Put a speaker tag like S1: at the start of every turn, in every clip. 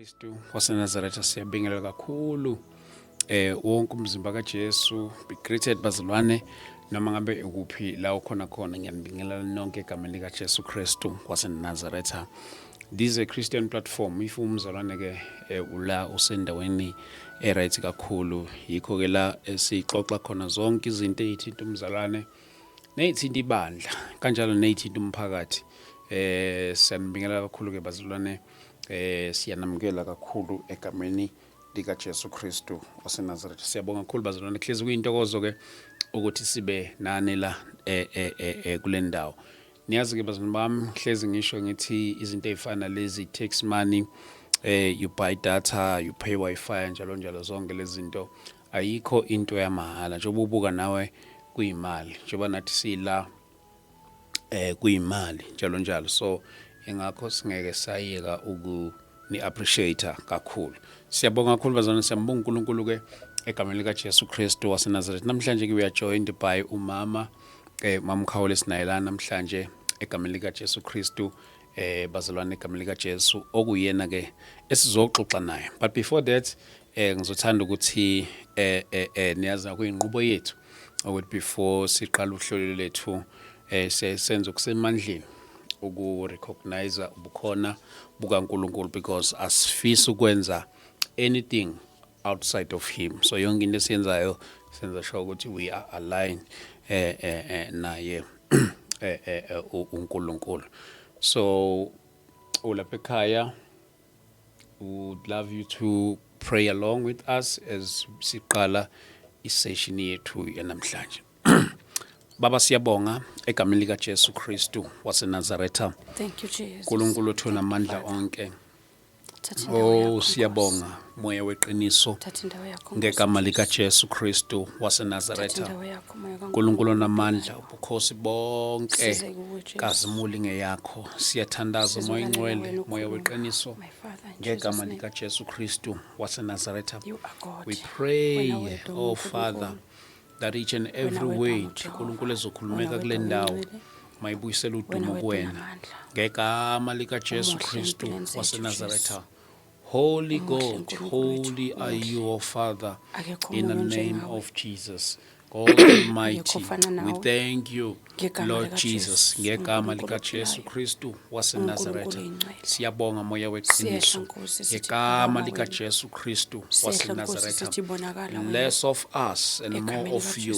S1: Kristu waseNazaretha siyabingelela kakhulu wonke umzimba kaJesu. Be greeted bazalwane noma ngabe ukuphi la ukhona khona, ngiyanibingelela nonke egameni lika Jesu Kristu waseNazaretha. This is a Christian platform. If umzalwane ke ula usendaweni right kakhulu, yikho ke la sixoxa khona zonke izinto ezithinta umzalwane nezithinta ibandla kanjalo nezithinta umphakathi. Siyanibingelela kakhulu ke bazalwane. Siyanamukela kakhulu egameni lika Jesu Kristu waseNazaretha. Siyabonga kakhulu bazalwane, kuhlezi kuyintokozo ke ukuthi sibe nani la kule ndawo. Niyazi ke bazalwane bami, hlezi ngisho ngithi izinto ezifana lezi tax money, you buy data, you pay wifi njalo njalo, zonke lezi zinto ayikho into yamahala. Njengoba ubuka nawe kuyimali, njengoba nathi sila kuyimali njalo njalo. So ingakho singeke sayeka ni appreciate kakhulu. Siyabonga kakhulu bazalwane, siyambonga uNkulunkulu ke egameni lika Jesu Kristu waseNazaretha. Namhlanje ke we are joined by umama Mamkhawule Sinayelana namhlanje egameni lika Jesu Kristu, bazalwane egameni lika Jesu okuyena ke esizoxoxa naye. But before that ngizothanda ukuthi niyazi kuyinqubo yethu ukuthi before siqala uhlelo lethu senze okusemandleni uku-recognize ubukhona bukaNkulunkulu, because asifisi ukwenza anything outside of him. So yonke into esiyenzayo senza sure ukuthi we are aligned naye uNkulunkulu. So ulapha ekhaya, would love you to pray along with us as siqala isession yethu yanamhlanje. Baba siyabonga egameni lika Jesu Kristu waseNazaretha.
S2: Thank you Jesus.
S1: uNkulunkulu othu namandla onke. Siyabonga moya weqiniso ngegama lika Jesu Kristu waseNazaretha. uNkulunkulu onamandla, ubukhosi bonke kazimuli ngeyakho. Siyathandaza moya ingcwele, moya weqiniso ngegama lika Jesu Kristu waseNazaretha. We pray, oh Father, that each and every word uNkulunkulu ezokhulumeka kule ndawo mayibuyisele udumo kuwena ngegama lika Jesu Kristu waseNazaretha. Holy God, holy are you, O Father, in the name of Jesus. God Almighty, we thank you, Lord Jesus, ngegama lika Jesu Kristu waseNazaretha. Siyabonga moya weqiniso ngegama lika Jesu Kristu waseNazaretha. Less of us and more of you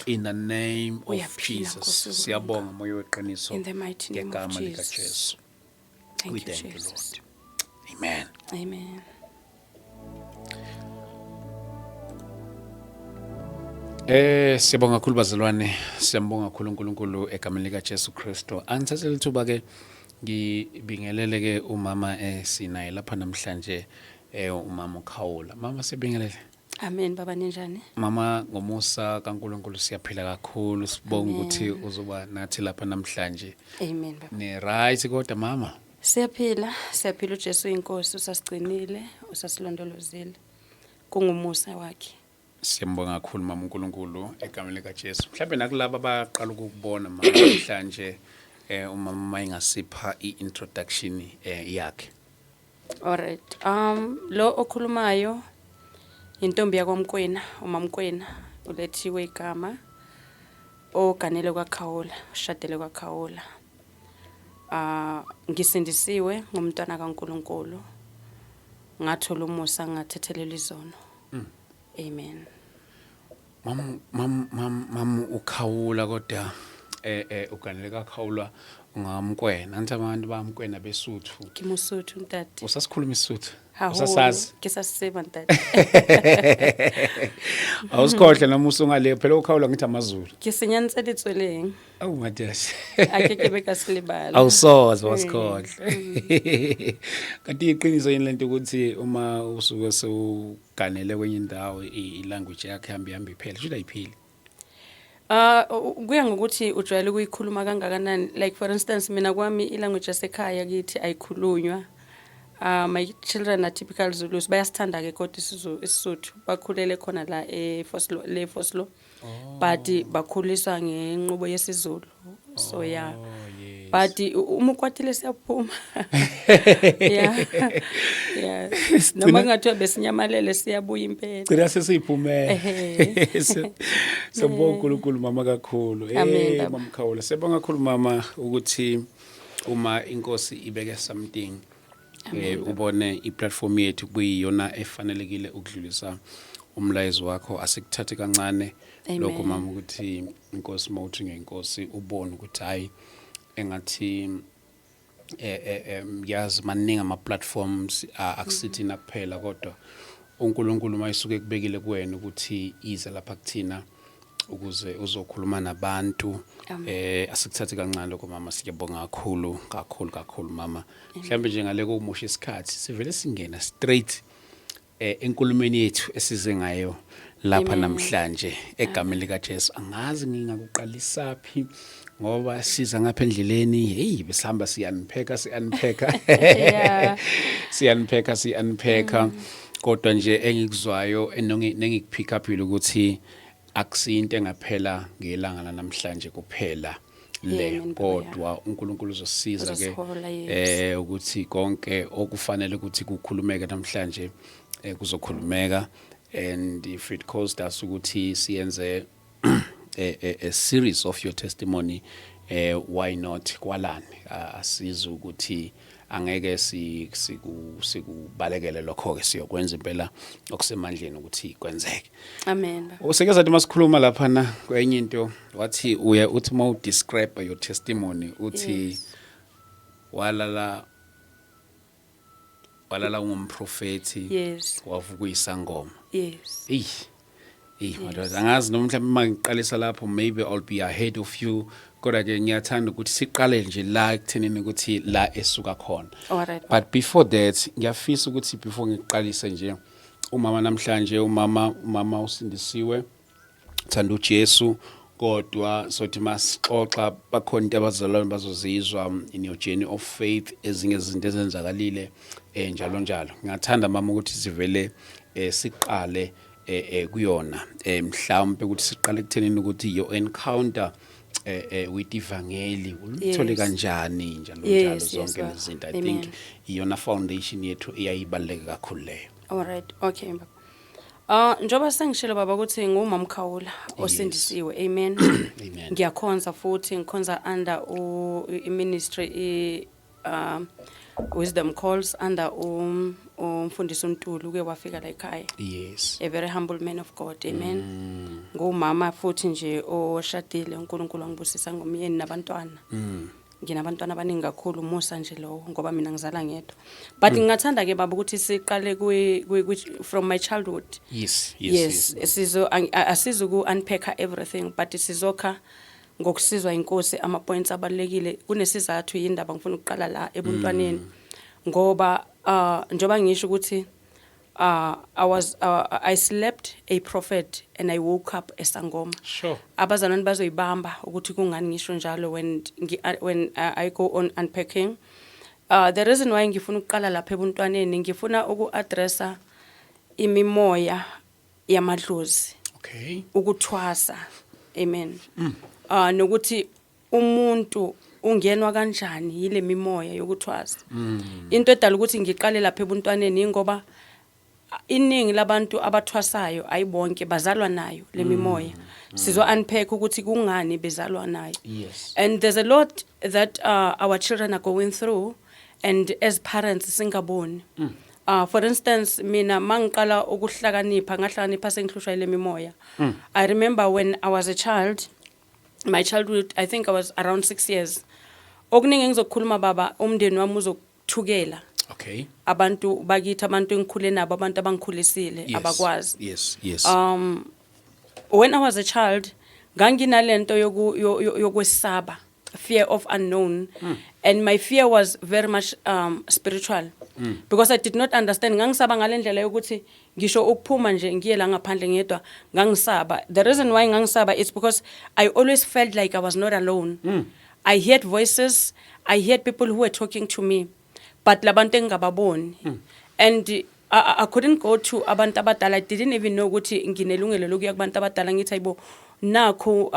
S1: in the name of Jesus. Siyabonga moya weqiniso ngegama lika Jesu. We thank you, Lord. Amen.
S2: Amen.
S1: Siyabonga kakhulu bazalwane, siyambonga kakhulu uNkulunkulu egameni lika Jesu Kristu. Angithathele ithuba ke ngibingelele ke umama sinaye lapha namhlanje, umama uKhawula. Mama sibingelele.
S2: Amen baba, ninjani?
S1: Mama, ngomusa kaNkulunkulu siyaphila kakhulu, sibonga ukuthi uzoba nathi lapha namhlanje.
S2: Amen baba.
S1: Ni right kodwa mama?
S2: Siyaphila uJesu inkosi, usasigcinile, usasilondolozile. Kungumusa wakhe.
S1: Siyambonga kakhulu mama uNkulunkulu egameni lika Jesu. Mhlawumbe nakulabo abaqala ukubona mama namhlanje umama mayingasipha i-introduction yakhe.
S2: Alright. Lo okhulumayo intombi yakwaMkwena, uMamkwena, ulethiwe igama, oganele kwaKhawula, ushadele kwaKhawula. Ngisindisiwe ngumntwana kaNkulunkulu, ngathola umusa, ngathethelela izono. Amen.
S1: Mam uKhawula kodwa uganele kaKhawula ungamkwena. Anti abantu bamkwena beSuthu.
S2: Ngimusuthu ntati.
S1: Usasikhuluma iSuthu?
S2: Usasazi? Ngisasiseba ntati.
S1: Awusikhohle noma usungale phela uKhawula ngithi amaZulu.
S2: Ngisinyanisela itsweleng.
S1: Awu madashi.
S2: Akeke bekasilibala.
S1: Awusoze wasikhohle. Kanti iqiniso yini lento ukuthi uma usuke sewuganele kwenye indawo ilanguage yakhe hamba iphela, should ayiphili?
S2: Kuya ngokuthi ujwayele ukuyikhuluma kangakanani. Like for instance, mina kwami ilanguage yasekhaya kithi ayikhulunywa. My children are typical Zulus. Bayasithanda ke kodwa isiSuthu. Bakhulele khona la eFoslo. But bakhuliswa ngenqubo yesiZulu. So yeah. but uma ukwatile siyaphuma. Yeah noma ngathiwa besinyamalele siyabuya impela
S1: gcina sesiyiphumela sabonga uNkulunkulu mama kakhulu mama Mkhawula sebonga kakhulu mama ukuthi uma inkosi ibeke something ubone iplatform yethu kuyiyona efanelekile ukudlulisa umlayezo wakho asikuthathe kancane lokho mama ukuthi inkosi mawuthi ngenkosi ubone ukuthi hayi engathi yazi maningi ama platforms akusithi nakuphela kodwa uNkulunkulu mayisuke kubekile kuwena ukuthi ize lapha kuthina ukuze uzokhuluma nabantu asikuthathe kancane lokho mama siyabonga kakhulu mama mhlambe nje ngale komusha isikhathi sivele singena straight enkulumeni yethu esize ngayo lapha namhlanje egameni lika Jesu angazi ngingakuqalisa phi ngoba siza ngapha endleleni besihamba siyanpheka siyanpheka kodwa nje engikuzwayo nengikupick up ukuthi akusinto engaphela ngelanga namhlanje kuphela le kodwa uNkulunkulu uzosisiza ke ukuthi konke okufanele ukuthi kukhulumeke namhlanje kuzokhulumeka and if it caused us ukuthi siyenze a series of your testimony why not kwalani asiza ukuthi angeke sikubalekele lokho ke siyokwenza impela okusemandleni ukuthi kwenzeke
S2: amen
S1: useke zathi masikhuluma lapha na kwenye into wathi uthi ma describe your testimony uthi walala ngumprofeti wavuka isangoma madoda angazi noma mhlawumbe mangiqalisa lapho maybe I'll be ahead of you kodwa ke ngiyathanda ukuthi siqale nje la ekuthenini ukuthi la esuka khona but before that ngiyafisa ukuthi before ngiqalise nje umama namhlanje umama usindisiwe thanda uJesu kodwa sothi masixoxa bakhona into abazalwane bazozizwa in your journey of faith ezinye izinto ezenzakalile njalo ngingathanda mama ukuthi sivele siqale kuyona mhlawumbe ukuthi siqale ekuthenini ukuthi your encounter with ivangeli ulithole kanjani njalo zonke lezi zinto I think iyona foundation yethu eyayibaleka kakhulu leyo
S2: alright okay njoba sengishilo baba ukuthi ngumama Mkhawula osindisiwe amen ngiyakhonza futhi ngikhonza under ministry Wisdom Calls under umfundisi uNtulu uke wafika la ekhaya a very humble man of God amen ngumama futhi nje oshadile uNkulunkulu angibusisa ngomyeni nabantwana nginabantwana abaningi kakhulu umusa nje lo ngoba mina ngizala ngedwa but ngingathanda ke baba ukuthi siqale from my childhood yes asizo unpack everything but sizokha ngokusizwa inkosi ama points abalekile kunesizathu yindaba ngifuna ukuqala la ebuntwaneni ngoba njoba ngisho ukuthi I slept a prophet and I woke up a sangoma
S1: sure
S2: abazalwane bazoyibamba ukuthi kungani ngisho njalo when I go on unpacking the reason why ngifuna ukuqala lapha ebuntwaneni ngifuna ukuaddressa imimoya yamadlozi ukuthwasa amen nokuthi umuntu ungenwa kanjani yile mimoya yokuthwasa into edala ukuthi ngiqale lapha ebuntwaneni ingoba iningi labantu abathwasayo ayibonke bazalwa nayo le mimoya sizo unpack ukuthi kungani bezalwa nayo and there's a lot that our children are going through and as parents singaboni for instance mina mangiqala ukuhlakanipha ngahlakanipha sengihlushwa ile mimoya I remember when I was a child my childhood I think I was around 6 years okuningi ngizokukhuluma baba umndeni wami uzokuthukela abantu bakithi abantu engikhule nabo abantu abangikhulisile abakwazi
S1: yes
S2: when I was a child nganginalento yokwesaba fear of unknown and my fear was very much spiritual because I did not understand ngangisaba ngalendlela yokuthi ngisho ukuphuma nje ngiye la ngaphandle ngedwa ngangisaba the reason why ngangisaba is because I always felt like I was not alone I heard voices I heard people who were talking to me but labantu engababoni and I couldn't go to abantu abadala I didn't even know ukuthi nginelungelo lokuya kubantu abadala ngithi ayibo nakho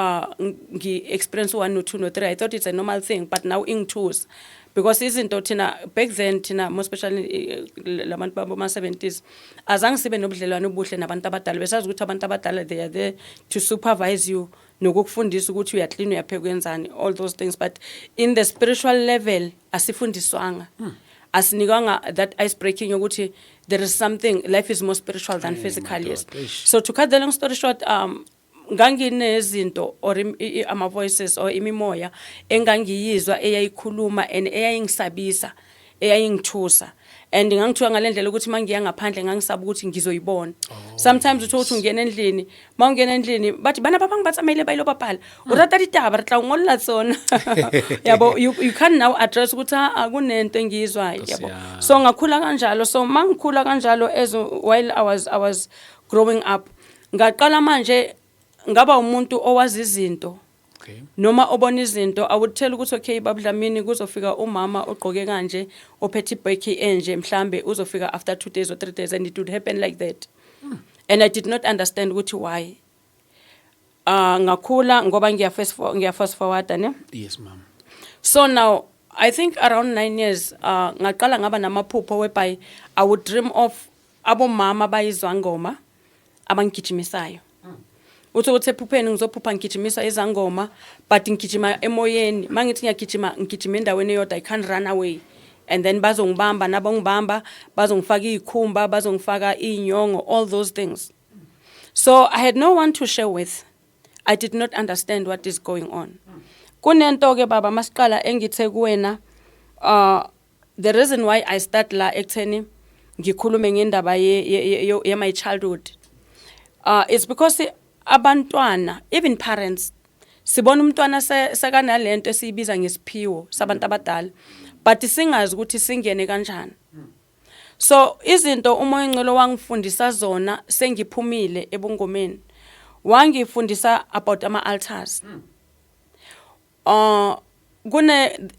S2: ngi-experience 1 no 2 no 3 I thought it's a normal thing but now ingithusa because izinto thina back then thina more especially labantu bama-70s azange sibe nobudlelwane obuhle nabantu abadala besazi ukuthi abantu abadala they are there to supervise you nokukufundisa ukuthi uyaclean uyapheka kwenzani all those things but in the spiritual level asifundiswanga asinikanga that ice breaking yokuthi there is something life is more spiritual than physical yes so to cut the long story short nganginezinto or ama voices or imimoya engangiyizwa eyayikhuluma and eyayingisabisa eyayingithusa and ngangithuka ngalendlela ukuthi mangiya ngaphandle ngangisaba ukuthi ngizoyibona sometimes uthothi ungena endlini mawungena endlini bathi bana baba ngibatsamele bayilo babhala urata ditaba retla ngolla tsona yabo you can now address ukuthi akunento engizwayo yabo so ngakhula kanjalo so mangikhula kanjalo as while I was growing up ngaqala manje ngaba umuntu owazi izinto noma obona izinto I would tell ukuthi okay babudlamini kuzofika umama ogqoke kanje ophethe ibheki enje mhlambe uzofika after 2 days or 3 days and it would happen like that and I did not understand ukuthi why ngakhula ngoba ngiya fast forward ne
S1: yes ma'am
S2: so now I think around 9 years ngaqala ngaba namaphupho whereby I would dream of abomama bayizwangoma abangigijimisayo uthi ephupheni ngizophupha ngigijimisa izangoma but ngigijima emoyeni mangithi ngiyagijima endaweni eyodwa I can't run away and then bazongibamba nabongibamba bazongifaka izikhumba bazongifaka inyongo all those things so I had no one to share with I did not understand what is going on kunento ke baba masiqala engithe kuwena the reason why I start la ekutheni ngikhulume ngendaba ye my childhood it's because abantwana even parents sibona umntwana sekanalento esiyibiza ngesiphiwo sabantu abadala but singazi ukuthi singene kanjani so izinto umoya engcolo wangifundisa zona sengiphumile ebungomeni wangifundisa about ama altars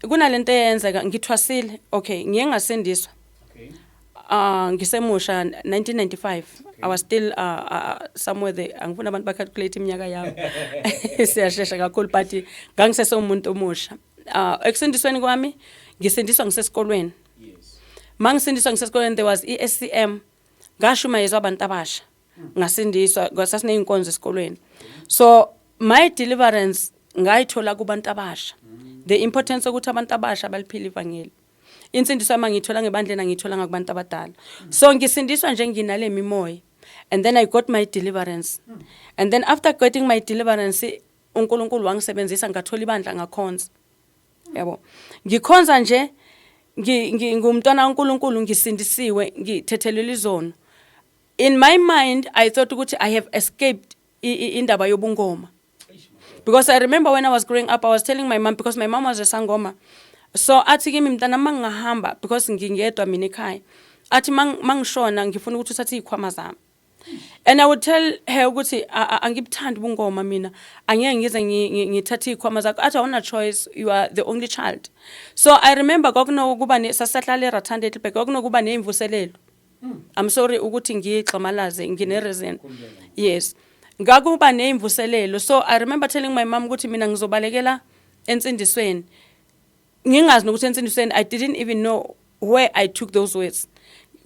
S2: kunalento eyenzeka ngithwasile okay ngiye ngasindiswa ngisemusha 1995 I was still somewhere there angifuna abantu bacalculate iminyaka yami siyashesha kakhulu but ngangisesomuntu omusha ekusindisweni kwami ngisindiswa ngisesikolweni yes mangisindiswa ngisesikolweni there was ESCM ngashuma yezwa abantu abasha ngasindiswa kwasasine inkonzo esikolweni so my deliverance ngayithola kubantu abasha the importance ukuthi abantu abasha baliphila ivangeli insindiswa mangithola ngebandleni ngithola ngakubantu abadala so ngisindiswa nje nginale mimoya and then I got my deliverance and then after getting my deliverance uNkulunkulu wangisebenzisa ngathola ibandla ngakhonza yabo ngikhonza nje ngumntwana kaNkulunkulu ngisindisiwe ngithethelele izono in my mind I thought ukuthi I have escaped indaba yobungoma because I remember when I was growing up I was telling my mom because my mom was a sangoma so athi kimi mntana mangahamba because ngingedwa mina ekhaya athi mangishona ngifuna ukuthi uthathe izikhwama zami and I would tell her ukuthi angibuthandi ubungoma mina angeke ngize ngithathe izikhwama zakho athi awuna choice you are the only child so I remember kwakunokuba sasahlala eRathanda eTlipek kwakunokuba neimvuselelo I'm sorry ukuthi ngixamalaze ngine reason yes ngakuba neimvuselelo so I remember telling my mom ukuthi mina ngizobalekela ensindisweni ngingazi nokuthi ensindisweni I didn't even know where I took those words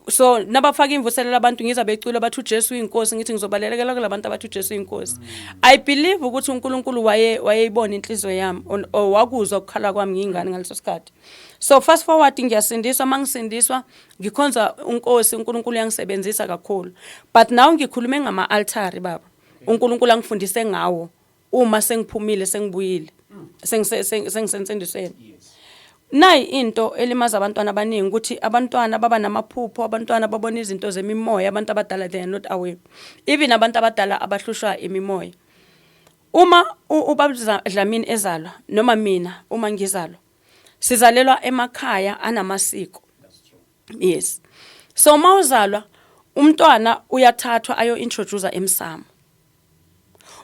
S2: so nabafaka imvuselelo abantu ngizabecula bathu Jesu inkosi ngithi ngizobalekela kulabantu abathu Jesu inkosi I believe ukuthi uNkulunkulu wayeyibona inhliziyo yami wakuzwa ukukhala kwami ngingane ngaleso sikhathi so fast forward ngiyasindiswa mangisindiswa ngikhonza unkosi uNkulunkulu yangisebenzisa kakhulu but now ngikhulume ngama altars baba uNkulunkulu angifundise ngawo uma sengiphumile sengibuyile sengisensendisweni nayi into elimaza abantwana abaningi ukuthi abantwana baba namaphupho abantwana babona izinto zemimoya abantu abadala they are not aware even abantu abadala abahlushwa imimoya uma ubabudlamini ezalwa noma mina uma ngizalwa sizalelwa emakhaya anamasiko yes so mawuzalwa umntwana uyathathwa ayo introduce emsamo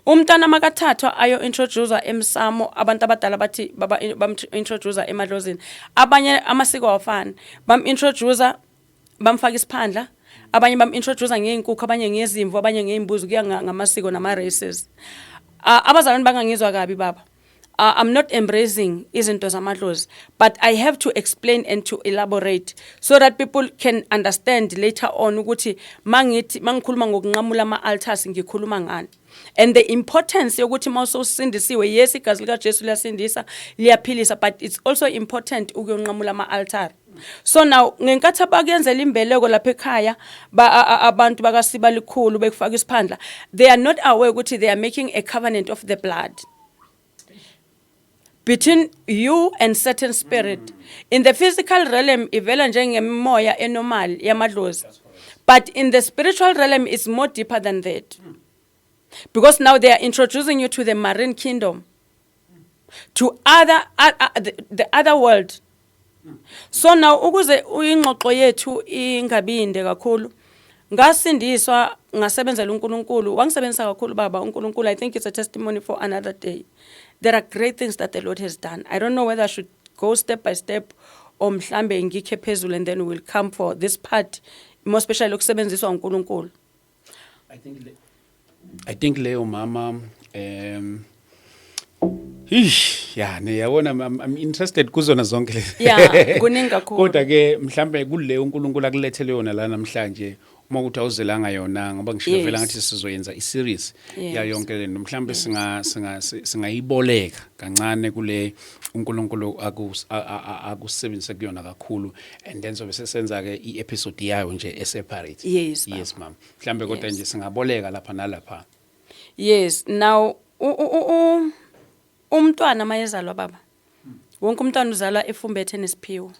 S2: umntana makathathwa ayo introduce emsamo abantu abadala bathi bam introduce emadlozini abanye amasiko awafani bam introduce bamfaka isiphandla abanye bam introduce ngeenkukhu abanye ngezimvu abanye ngeimbuzi kuya ngamasiko nama races abazalwane bangangizwa kabi baba. I'm not embracing izinto zamadlozi, but I have to explain and to elaborate so that people can understand later on ukuthi mangikhuluma ngokunqamula ama-altars ngikhuluma ngani. And the importance yokuthi mawusosindisiwe, yes, igazi lika Jesu liyasindisa, liyaphilisa, but it's also important ukuyonqamula ama-altar. So now ngenkathi abakuyenzela imbeleko lapha ekhaya abantu bakasiba likhulu bekufaka isiphandla, they are not aware ukuthi they are making a covenant of the blood between you and certain spirit. In the physical realm ivela njengemoya enormal yamadlozi, but in the spiritual realm it's more deeper than that, because now they are introducing you to the marine kingdom, to the other world. So now ukuze ingxoxo yethu ingabinde kakhulu, ngasindiswa ngasebenzela uNkulunkulu, wangisebenzisa kakhulu baba uNkulunkulu. I think it's a testimony for another day. There are great things that the Lord has done. I don't know whether I should go step by step or mhlambe ngikhe phezulu, and then we'll come for this part, more especially ukusebenziswa uNkulunkulu.
S1: I think leyo mama yabona I'm interested kuzona zonke lezi.
S2: Yeah, kuningi kakhulu.
S1: Kodwa ke mhlambe kuleyo uNkulunkulu akulethele yona la namhlanje, uma ukuthi awuzelanga yona ngoba ngisho vela ngathi sizoyenza i-series ya yonke lento, mhlambe singayiboleka kancane kule uNkulunkulu akusebenzise kuyona kakhulu, and then sobe sesenza ke i-episode yayo nje separate.
S2: Yes
S1: ma'am. Mhlambe kodwa nje singaboleka lapha nalapha.
S2: Yes, now umntwana mayezalwa baba, wonke umntwana uzalwa efumbethe nesiphiwo.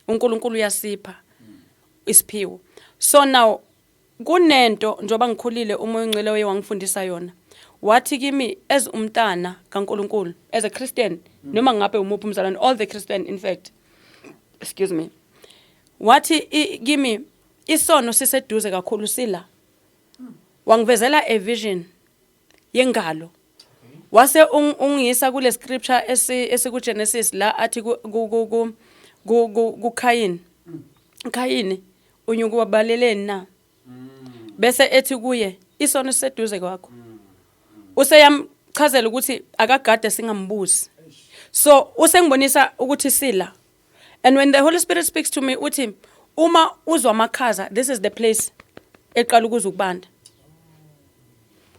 S2: uNkulunkulu uyasipha isiphiwo. So now kunento njoba ngikhulile umoya ongcwele wangifundisa yona, wathi kimi as umntana kaNkulunkulu, as a Christian, noma ngabe umuphi umzalwane, all the Christian in fact, excuse me, wathi kimi isono siseduze kakhulu sila, wangivezela a vision yengalo. Wase ungisa kule scripture esiku Genesis la athi ku Kayini unyuku wabaleleni na, bese ethi kuye isono siseduze kwakho. Useyamchazela ukuthi akagade singambuzi. So usengibonisa ukuthi sila, and when the Holy Spirit speaks to me uthi uma uzwa amakhaza, this is the place eqala ukuza ukubanda.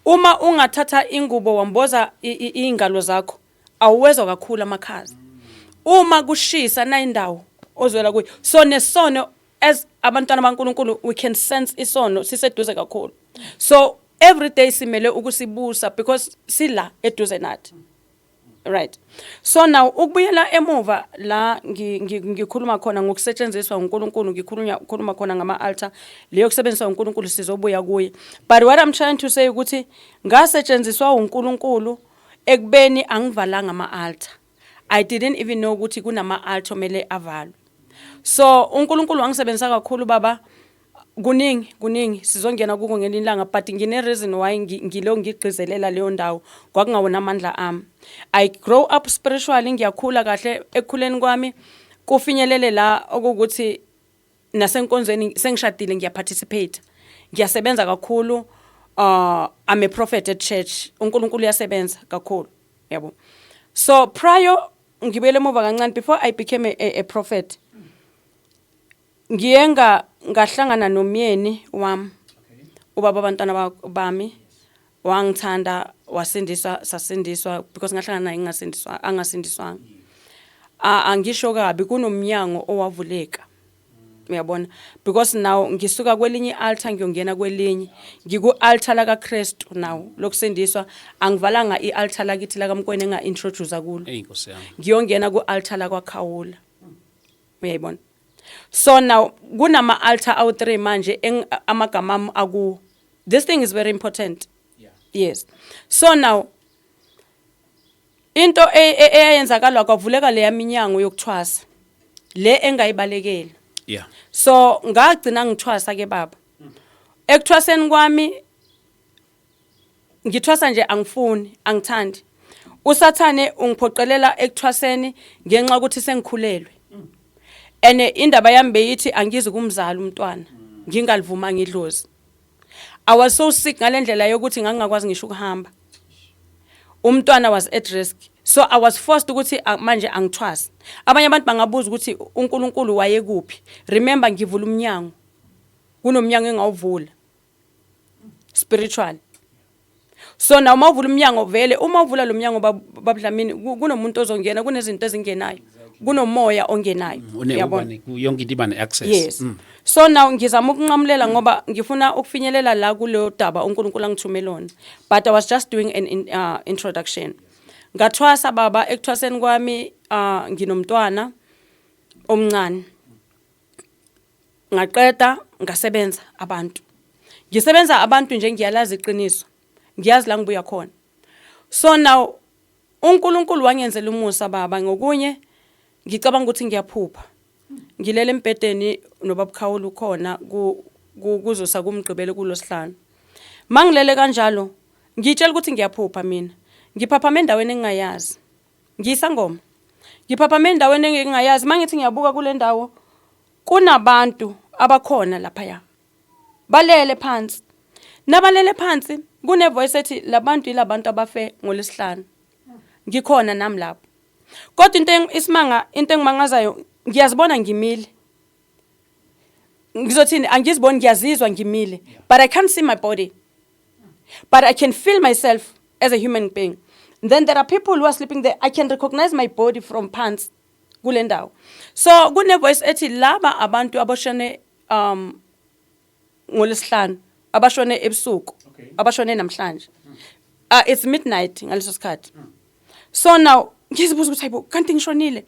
S2: Uma ungathatha ingubo wamboza ingalo zakho, awuwezwa kakhulu amakhaza. Uma kushisa na indawo ozwela kuyo. So nesono as abantwana baNkulunkulu we can sense isono siseduze kakhulu. So every day simele ukusibusa because sila eduze nathi. Right. So now ukubuyela emuva la ngikhuluma khona ngokusetshenziswa uNkulunkulu, ngikhuluma khona ngama-altar, leyo kusebenziswa uNkulunkulu sizobuya kuye. But what I'm trying to say ukuthi ngasetshenziswa uNkulunkulu ekubeni angivalanga ama-altar. I didn't even know ukuthi kunama-altar mele avalwe. So uNkulunkulu wangisebenzisa kakhulu baba, kuningi sizongena kuko ngelinye ilanga, but ngine reason why ngilo ngigqizelela leyo ndawo kwakungawona amandla ami. I grow up spiritually, ngiyakhula kahle ekukhuleni kwami, kufinyelele la okuthi nasenkonzweni sengishadile ngiyaparticipate, ngiyasebenza kakhulu. I'm a prophet at church, uNkulunkulu uyasebenza kakhulu, yabo. So prior ngibele emuva kancane, before I became a prophet, ngiyenga ngahlangana nomyeni wami, ubaba abantwana bami, wangithanda, wasindiswa, sasindiswa, because ngahlangana naye angasindiswanga. Angisho kabi, kunomnyango owavuleka, uyabona, because now ngisuka kwelinye altar ngiyongena kwelinye, ngiku-altar la kaKristu now lokusindiswa, angivalanga i-altar lakithi la kaMkwene enga-introduce kulo, ngiyongena ku-altar la kwaKhawula, uyayibona. So now kunama-altar awu-3 manje amagama ami akuwo. This thing is very important. Yes. So now into eyenzakala kwavuleka le yaminyango yokuthwasa le engayibalekeli.
S1: Yeah.
S2: So ngagcina ngithwasa ke baba. Ekuthwaseni kwami ngithwasa nje angifuni, angithandi. Usathane ungiphoqelela ekuthwaseni ngenxa ukuthi sengikhulelwe. Ene indaba yami beyithi angizi kumzala umntwana, ngingalivuma ngidlozi. I was so sick ngalendlela yokuthi ngangakwazi ngisho ukuhamba. umntwana was at risk. So I was forced ukuthi manje angithwasa. Abanye abantu bangabuza ukuthi uNkulunkulu waye kuphi. Remember ngivula umnyango. Kunomnyango engawuvula. Spiritual. So now mawuvula umnyango vele uma uvula lo mnyango babudlamini kunomuntu ozongena kunezinto ezingenayo. Kunomoya ongenayo.
S1: Uyabona yonke into iba ne-access.
S2: Yes. So now ngizama ukunqamulela ngoba ngifuna ukufinyelela la kuleyo daba uNkulunkulu angithumelona. But I was just doing an introduction. Ngathwasa baba ekuthwaseni kwami nginomntwana omncane. Ngaqeda ngasebenza abantu. Ngisebenza abantu nje ngiyalazi iqiniso. Ngiyazi la ngibuya khona. So now uNkulunkulu wangenzela umusa baba ngokunye ngicabanga ukuthi ngiyaphupha. Ngilele empedeni nobabukhawula khona kuzosa kumgqibelo kulosihlanu. Mangilele kanjalo ngitshela ukuthi ngiyaphupha mina. Ngiphaphama endaweni engingayazi. Ngiyisangoma. Ngiphaphama endaweni engingayazi mangithi ngiyabuka kule ndawo kunabantu abakhona lapha ya. Balele phansi. Nabalele phansi kune voice ethi labantu ilabantu abafe ngolesihlanu. Ngikhona nami lapho. Kodwa into engimangazayo ngiyazibona ngimile. Ngizothini angiziboni ngiyazizwa ngimile, but I can't see my body. But I can feel myself as a human being. Then there are people who are sleeping there. I can recognize my body from pants kule ndawo. So kune voice ethi laba abantu abashone ngolesihlanu, abashone ebusuku, abashone namhlanje. It's midnight ngaleso sikhathi. So now ngizibuza ukuthi hayibo kanti ngishonile.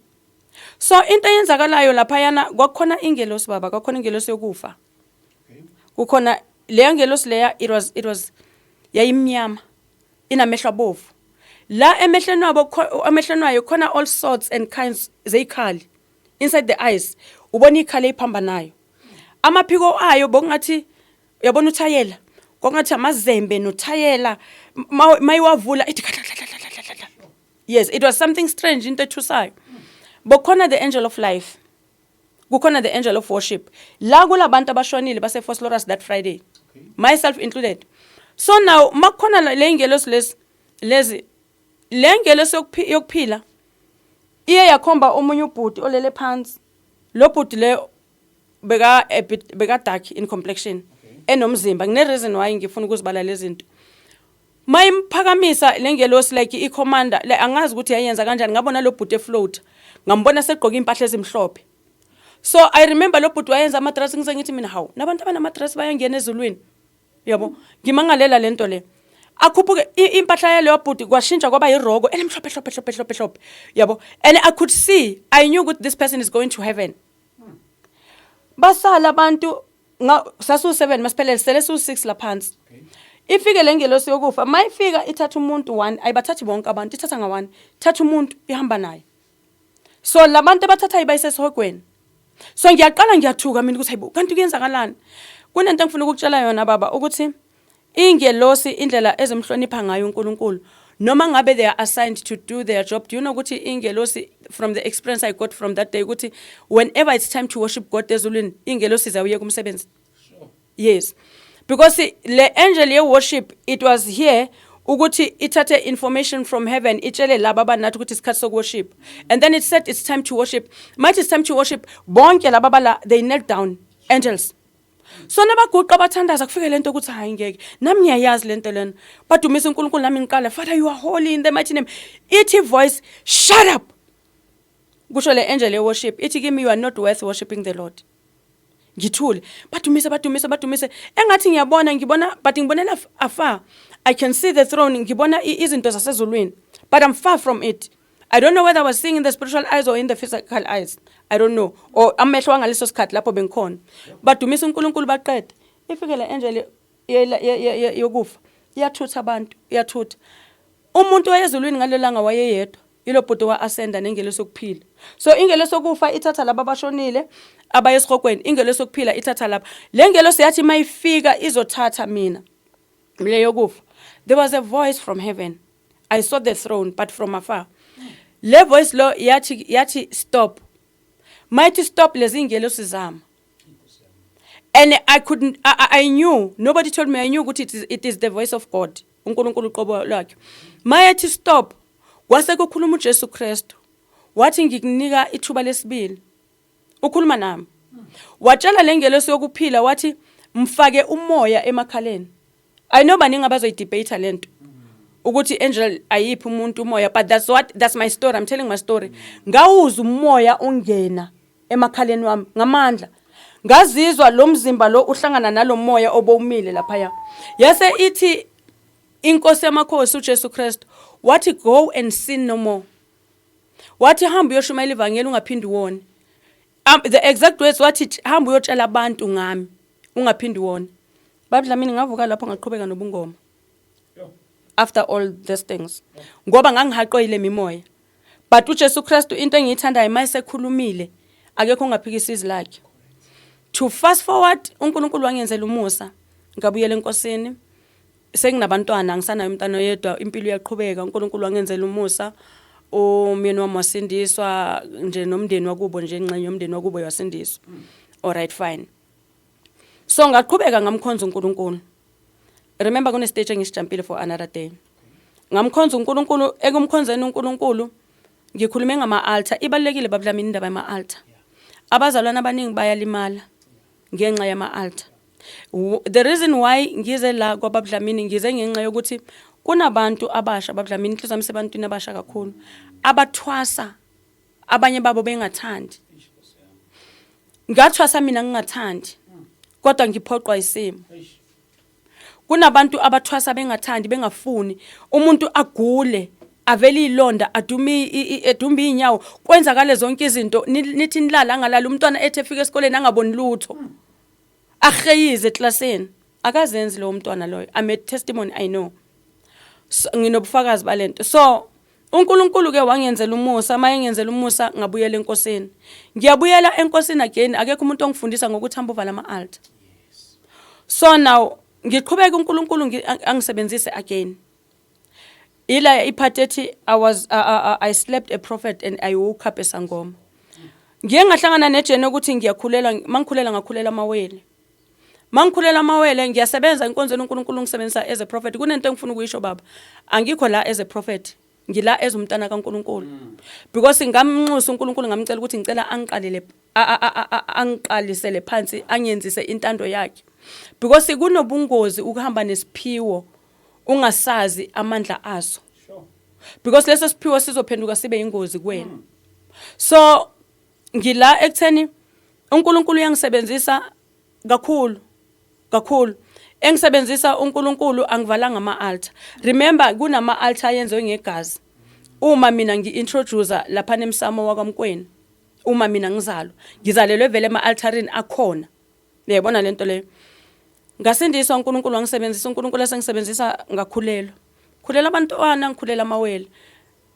S2: So into eyenzakalayo lapha yana kwakhona ingelosi baba, kwakhona ingelosi yokufa. Kukhona leyo ngelosi leya it was yayimnyama inamehlo abovu. La emehlweni wayo khona all sorts and kinds zeyikhali inside the eyes. Ubona ikhali ephambanayo. Amaphiko ayo bokungathi uyabona uthayela. Kongathi amazembe nothayela mayiwavula ethi yes, it was something strange into ethusayo. Bokhona the angel of life. Kukhona the angel of worship. La kulabantu abashonile base Phosphorus that Friday. Myself included. So now makhona le ngelosi lezi le ngelosi yokuphila iye yakhomba omunye ubhuti olele phansi. Lo bhuti le beka dark in complexion. Enomzimba ngine reason why ngifuna ukuzibala lezi zinto. Mayimphakamisa lengelosi like icommander angazi ukuthi yayenza kanjani ngabona lo bhuti efloat ngambona segqoka impahla ezimhlophe. So I remember lo bhuti wayenza amadrass ngisengithi mina hawu nabantu abanamadress bayangena ezulwini yabo ngimangalela lento le akhuphuke impahla yale bhuti kwashintsha kwaba yiroko elimhlophe yabo and I could see I knew that this person is going to heaven. Basala abantu sasu 7 masiphelele sele su 6 la phansi. Ifike lengelosi yokufa mayifika ithatha umuntu one ayibathathi bonke abantu ithatha nga1 ithatha umuntu ihamba naye. So labantu abathatha ibayisesihogweni. So ngiyaqala ngiyathuka mina ukuthi hayibo kanti kuyenzakalani. Kunento engifuna ukukutshela yona baba ukuthi ingelosi indlela ezimhlonipha ngayo uNkulunkulu noma ngabe they are assigned to do their job. Do you know ukuthi ingelosi from the experience I got from that day ukuthi whenever it's time to worship God ezulwini ingelosi zawuye kumsebenzi. Yes. Because the angel ye worship it was here ukuthi ithathe information from heaven itshele laba banathi ukuthi isikhathi sokuworship and then it said it's time to worship. Might it's time to worship bonke laba bala they knelt down angels. So nabaguqa bathandaza kufike lento ukuthi hayi ngeke nami ngiyayazi lento lena badumisa uNkulunkulu nami ngiqala Father you are holy in the mighty name. Ithi voice shut up. Kusho le angel ye worship ithi kimi you are not worth worshiping the Lord. Ngithule badumise engathi ngibona but ngibonela afar. I can see the throne ngibona izinto zasezulwini but I'm far from it. I don't know whether I was seeing in the spiritual eyes or in the physical eyes. I don't know. Or amehlo angaleso sikhathi lapho bengikhona. Badumisa uNkulunkulu baqede. Ifike le angel yokufa. Iyathutha abantu, iyathutha. Umuntu wayezulwini ngalelanga wayeyedwa. Ilo bhuti wa ascenda nengelosi yokuphila. So ingelosi yokufa ithatha laba abashonile abayesihogweni ingelosi yokuphila ithatha laba. Le ngelosi yathi mayifika izothatha mina. Le yokufa. There was a voice from heaven. I saw the throne but from afar. Le voice lo yathi stop. Mighty stop lezi ingelosi zami. And I knew, nobody told me, I knew ukuthi it is the voice of God. uNkulunkulu uqobo lwakhe. mayethi stop kwase kukhuluma uJesu Kristu wathi ngikunika ithuba lesibili ukhuluma nami watshela lengelosi yokuphila wathi mfake umoya emakhaleni I know baningi abazoyidebate lento ukuthi angel ayiphi umuntu umoya but that's my story I'm telling my story ngawuza umoya ungena emakhaleni wami ngamandla ngazizwa lo mzimba lo uhlangana nalomoya obowumile lapha yase ithi inkosi yamakhosi uJesu Kristu wathi go and sin no more wathi hamba uyoshumayela ivangeli ungaphindi uwone the exact words wathi hamba uyotshela abantu ngami ungaphindi uwone babudlamini ngavuka lapho ngaqhubeka nobungoma after all these things ngoba ngangihaqoyile imimoya but uJesu Kristu into engiyithandayo mayisekhulumile akekho ongaphikisa izilakhe to fast forward uNkulunkulu wangenzela umusa ngabuyela enkosini senginabantwana ngisanayo umntana oyedwa impilo iyaqhubeka uNkulunkulu wangenzela umusa umyeni wami wasindiswa nje nomndeni wakubo nje ingxenye yomndeni wakubo yasindiswa alright fine so ngaqhubeka ngamkhonza uNkulunkulu remember kune stage engisijampile for another day ngamkhonza uNkulunkulu ekumkhonzeni uNkulunkulu ngikhulume ngama altar ibalekile babudlamini indaba yama altar abazalwana abaningi bayalimala ngenxa yama altar the reason why ngize la kwababudlamini ngize ngenxa yokuthi kunabantu abasha babudlamini inhliziyo yami sebantwini abasha kakhulu abathwasa abanye babo bengathandi ngathwasa mina ngingathandi kodwa ngiphoqwa isimo kunabantu abathwasa bengathandi bengafuni umuntu agule aveli ilonda adumbi inyawo kwenzakale zonke izinto nithi nilala angalala umntwana ethe efika esikoleni angaboni lutho ageyize eklasini akazenzi lo mntwana loyo I'm a testimony I know so, nginobufakazi balento so uNkulunkulu ke wangenzela umusa mayengenzela umusa ngabuyela enkosini ngiyabuyela enkosini again akekho umuntu ongifundisa ngokuthi hamba uvala ama altar so now ngiqhubeka uNkulunkulu angisebenzise again ila iphathethi I slept a prophet and I woke up esangoma ngiye ngahlangana nejene ukuthi ngiyakhulela mangikhulela ngakhulela amawele ngiyasebenza inkonzweni uNkulunkulu ngisebenzisa as a prophet kunento engifuna ukuyisho baba angikho la as a prophet ngila as umntana kaNkulunkulu because ngamnxusa uNkulunkulu ngamcela ukuthi ngicela angiqalisele phansi angenzise intando yakhe because kunobungozi ukuhamba nesiphiwo ungasazi amandla aso because leso siphiwo sizophenduka sibe ingozi kuwena so ngila ekutheni uNkulunkulu yangisebenzisa kakhulu engisebenzisa uNkulunkulu angivalanga ama altar remember kunama altar yenziwe ngegazi uma mina ngiintroduce lapha nemsamo wakwamkweni uma mina ngizalelwe vele ema altarini akhona uyabona lento leyo ngasindiswa uNkulunkulu wangisebenzisa uNkulunkulu esengisebenzisa ngakhulela abantwana ngikhulela amawele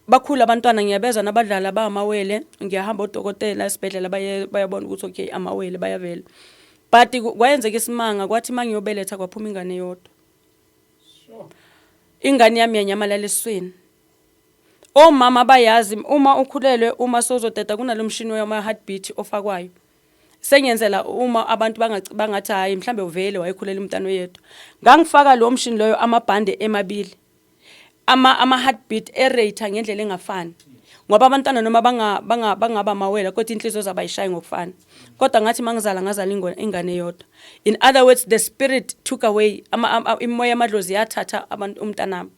S2: bakhula abantwana ngiyabeza nabadlala bamawele ngiyahamba odokotela esibhedlela bayabona ukuthi okay amawele bayavela but kwayenzeka isimanga kwathi mangiyobeletha kwaphuma ingane yodwa ingane yami yanyamalala esweni omama bayazi uma ukhulelwe uma sozodeda kunalomshini wama heartbeat ofakwayo sengiyenzela uma abantu bangathi hayi mhlambe uvele wayekhulela umntana oyedwa ngangifaka lo mshini loyo amabhande emabili ama heartbeat erate ngendlela engafani ngoba abantwana noma bangaba mawela kodwa inhliziyo zabo ayishayi ngokufana kodwa ngathi ngazala ingane yodwa in other words the spirit took away imoya yamadlozi yathatha abantu umntanami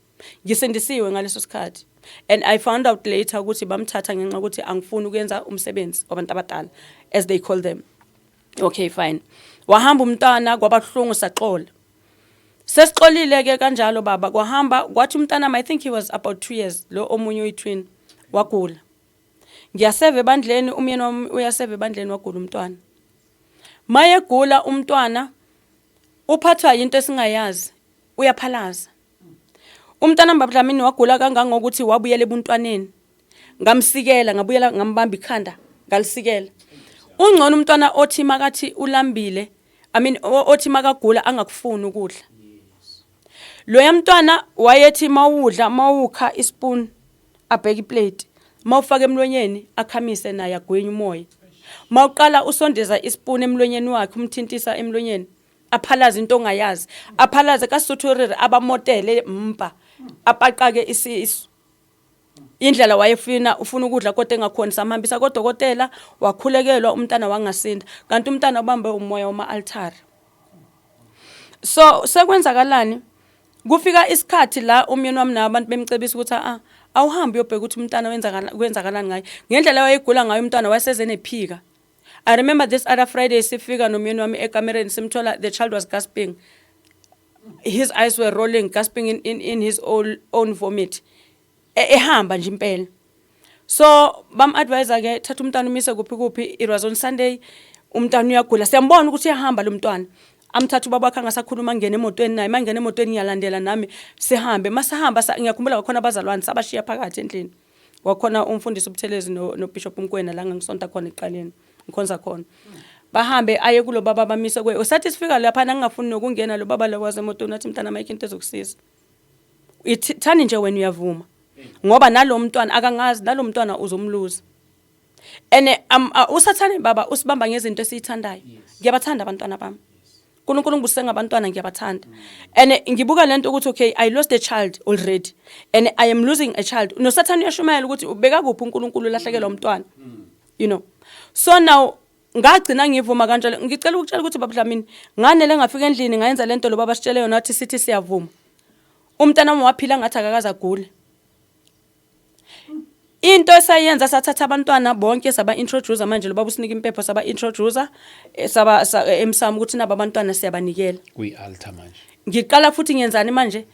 S2: ngisindisiwe ngaleso sikhathi and I found out later ukuthi bamthatha ngenxa ukuthi angifuni ukuyenza umsebenzi wabantu abadala as they call them okay fine wahamba umntana kwabahlungu saxola sesixolile ke kanjalo baba kwahamba kwathi umntana I think he was about 2 years lo omunye uyitwin wagula ngiyaseve ebandleni umyeni wami uyaseve ebandleni wagula umntwana mayegula umntwana uphathwa into esingayazi uyaphalaza umntwana mbabudlamini wagula kangangokuthi wabuyela ebuntwaneni ngamsikela ngabuyela ngambamba ikhanda ngalisikela ungcono umntwana othi makathi ulambile othi makagula angakufuni ukudla lo yamntwana wayethi mawukha ispoon abheka iplate mawufaka emlonyeni akhamise naye agwenya umoya mawuqala usondeza ispoon emlonyeni wakhe umthintisa emlonyeni aphalaza into ongayazi aphalaze kasuthu abamotele mpa apaqake isisu indlela ufuna ukudla kodwa engakhona samhambisa kodokotela wakhulekelwa umntana wangasinda kanti umntana ubambe umoya wama-altari. So sekwenzakalani kufika isikhathi la umyeni wami nabantu bemcebisa ukuthi awuhambe uyobheka ukuthi umntana wenzakalani ngayo ngendlela wayegula ngayo umntana waseze nephika. I remember this other Friday sifika nomyeni wami ekamereni simthola the child was gasping, his eyes were rolling, gasping in his own vomit. Ehamba nje impela. So bam-advise ke thatha umntana umise kuphi it was on Sunday umntana uyagula siyambona ukuthi uyahamba lo mntwana amthatha ubaba wakhe angasakhuluma ngene emotweni naye mangene emotweni ngiyalandela nami sihambe masahamba ngiyakhumbula kwakhona abazalwane sabashiya phakathi endlini wakhona umfundisi uButhelezi no Bishop Mkwena la ngisonta khona eqaleni ngikhonza khona bahambe aye kulo baba bamise kwe usathi sifika lapha ngingafuni nokungena lo baba lokwaze emotweni athi mntana mayike into ezokusiza ithani nje wena uyavuma ngoba nalo mntwana akangazi nalo mntwana uzomluza ene usathane baba usibamba ngezinto esizithandayo ngiyabathanda abantwana bami uNkulunkulu ngibusenga abantwana ngiyabathanda ene ngibuka lento ukuthi okay I lost a child already and I am losing a child no sathane uyashumayela ukuthi ubeka kuphi uNkulunkulu lahlekelwa umntwana you know. So now ngagcina ngivuma kanjalo ngicela ukutshela ukuthi baba Dlamini nganele ngafika endlini ngayenza lento lo baba sitshele yona athi sithi siyavuma umntana wami waphila ngathi akakaza gule. Into esayenza sathatha abantwana bonke saba introduce manje lo baba usinika impepho saba introducer saba emsamo ukuthi naba abantwana siyabanikela
S1: kwi-altar manje.
S2: Ngiqala futhi ngiyenzani manje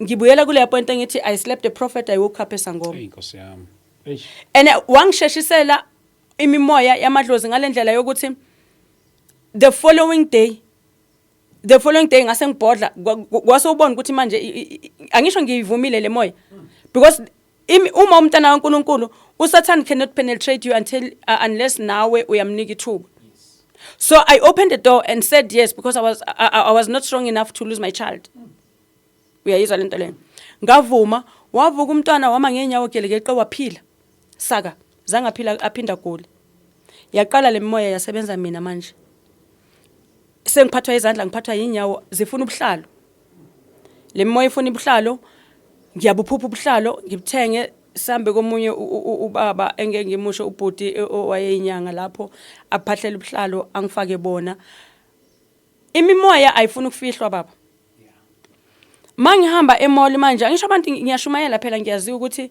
S2: ngibuyela kule point engithi I slept the prophet I woke up esangoma.
S1: Inkosi yami.
S2: And wangisheshisela imimoya yamadlozi ngalendlela yokuthi the following day ngase ngibhodla kwase ubona ukuthi manje angisho ngiyivumile le moya because uma umntana kaNkulunkulu uSatan cannot penetrate you unless nawe uyamnika ithuba. So I opened the door and said yes because I was not strong enough to lose my child. Uyayizwa lento le ngavuma wavuka umntwana wama ngenyawo gelekeqe waphila saka zangaphila aphinda goli yaqala le moya yasebenza mina manje sengiphathwa izandla ngiphathwa yinyawo zifuna ubuhlalo le moya ifuna ubuhlalo ngiyabuphupha ubuhlalo ngibthenge sambe komunye ubaba engeke ngimusho ubhuti owayeyinyanga lapho aphahlela ubuhlalo angifake bona imimoya ayifuna ukufihlwa baba. Mangihamba emall manje angisho abantu ngiyashumayela phela ngiyaziwa ukuthi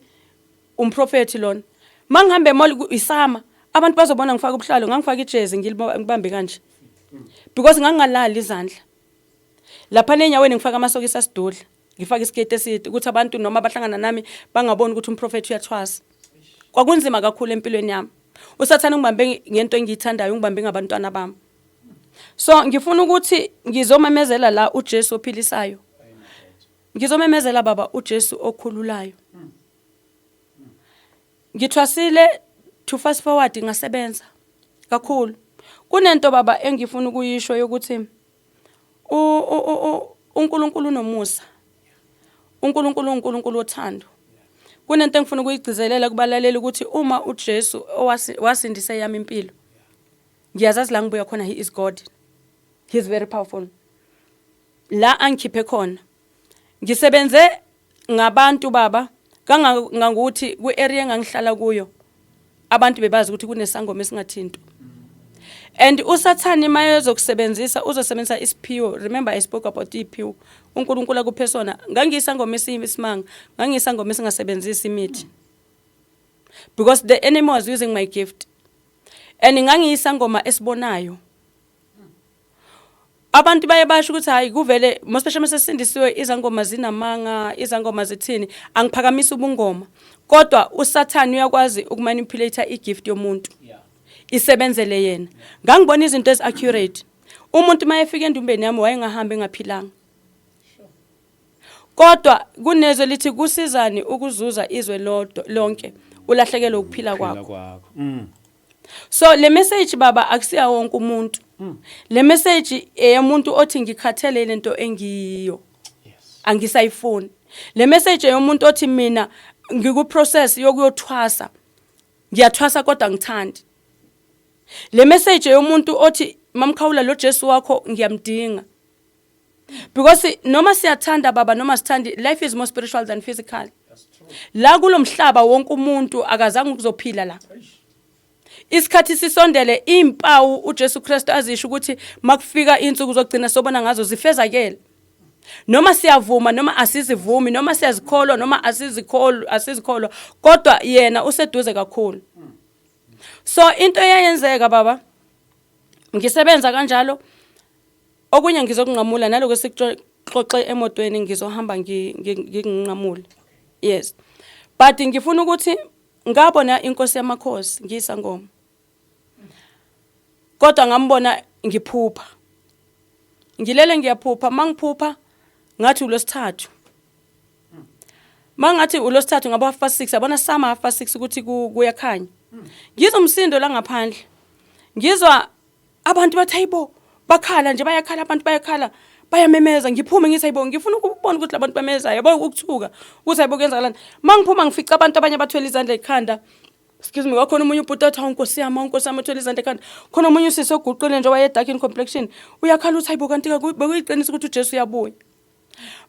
S2: umprofeti lona mangihamba emall isama abantu bazobona ngifaka ubuhlalo ngangifaka ijezi ngibambe kanje because ngangalali izandla lapha nenyaweni ngifaka amasokisi asidudla ngifaka isikete eside ukuthi abantu noma abahlangana nami bangaboni ukuthi umprofeti uyathwasa kwakunzima kakhulu empilweni yami usathana ngibambe ngento engiyithandayo ngibambe ngabantwana bami. So ngifuna ukuthi ngizomemezela la uJesu ophilisayo ngizomemezela baba uJesu okhululayo ngithwasile to fast forward ngasebenza kakhulu kunento baba engifuna ukuyisho yokuthi uNkulunkulu nomusa uNkulunkulu othando kunento engifuna ukuyigcizelela kubalaleli ukuthi uma uJesu wasindise yami impilo ngiyazazi la ngibuya khona he is God, he is very powerful. La angikhiphe khona ngisebenze ngabantu baba kangangokuthi ku-area engangihlala kuyo abantu bebazi ukuthi kunesangoma esingathinto and uSathane maye ezokusebenzisa uzosebenzisa isiphiwo. Remember I spoke about iphiwo uNkulunkulu akuphesona ngangiyisangoma esimanga ngangiyisangoma esingasebenzisi imithi because the enemy was using my gift and ngangiyisangoma esibonayo abantu baye basho ukuthi hayi kuvele especially sesindisiwe izangoma zinamanga izangoma zithini angiphakamisa ubungoma kodwa uSathane uyakwazi ukumanipulate igift yomuntu isebenzele yena. Ngangibona izinto ezaccurate umuntu mayefika endumbeni yami wayengahambe ngaphilanga kodwa kunezwe lithi kusizani ukuzuza izwe lonke ulahlekelwe ukuphila kwakho. So le message baba akusiya wonke umuntu. Le message eyomuntu othi ngikhathele lento engiyo angisayifuni. Le message eyomuntu othi mina ngikuprocess yokuyothwasa ngiyathwasa kodwa ngithandi. Le message eyomuntu othi mamkhawula lo Jesu wakho ngiyamdinga Because noma siyathanda baba noma sithandi, life is more spiritual than physical. La kulomhlaba wonke umuntu akazange ukuzophila la. Isikhathi sisondele impawu uJesu Kristu azisho ukuthi makufika insuku zogcina sobona ngazo zifezakele. Noma siyavuma noma asizivumi noma siyazikholwa noma asizikholwa kodwa yena useduze kakhulu. So into eyayenzeka baba ngisebenza kanjalo okunye ngizokunqamula naloko sikuxoxe emotweni ngizohamba nginqamule. Yes. But ngifuna ukuthi ngabona inkosi yamakhosi ngiyisangoma. Kodwa ngambona ngiphupha. Ngilele ngiyaphupha mangiphupha ngathi ulosithathu. Mangathi ulosithathu ngaba 6 yabona sama 6 ukuthi kuyakhanya. Ngizwa umsindo la ngaphandle. Ngizwa abantu bathayibo bakhala nje bayakhala abantu bayakhala bayamemeza ngiphume ngithi hayibo ngifuna ukubona ukuthi labantu bameza yabo ukuthuka ukuthi hayibo kuyenzakalani. Mangiphuma ngifica abantu abanye bathwele izandla ekhanda. Excuse me, wakhona umunye ubhuti othi unkosi yami uthwele izandla ekhanda. Khona umunye usisi oguqule nje waye dark in complexion. Uyakhala uthi hayibo kanti bekuyiqinisa ukuthi uJesu uyabuya.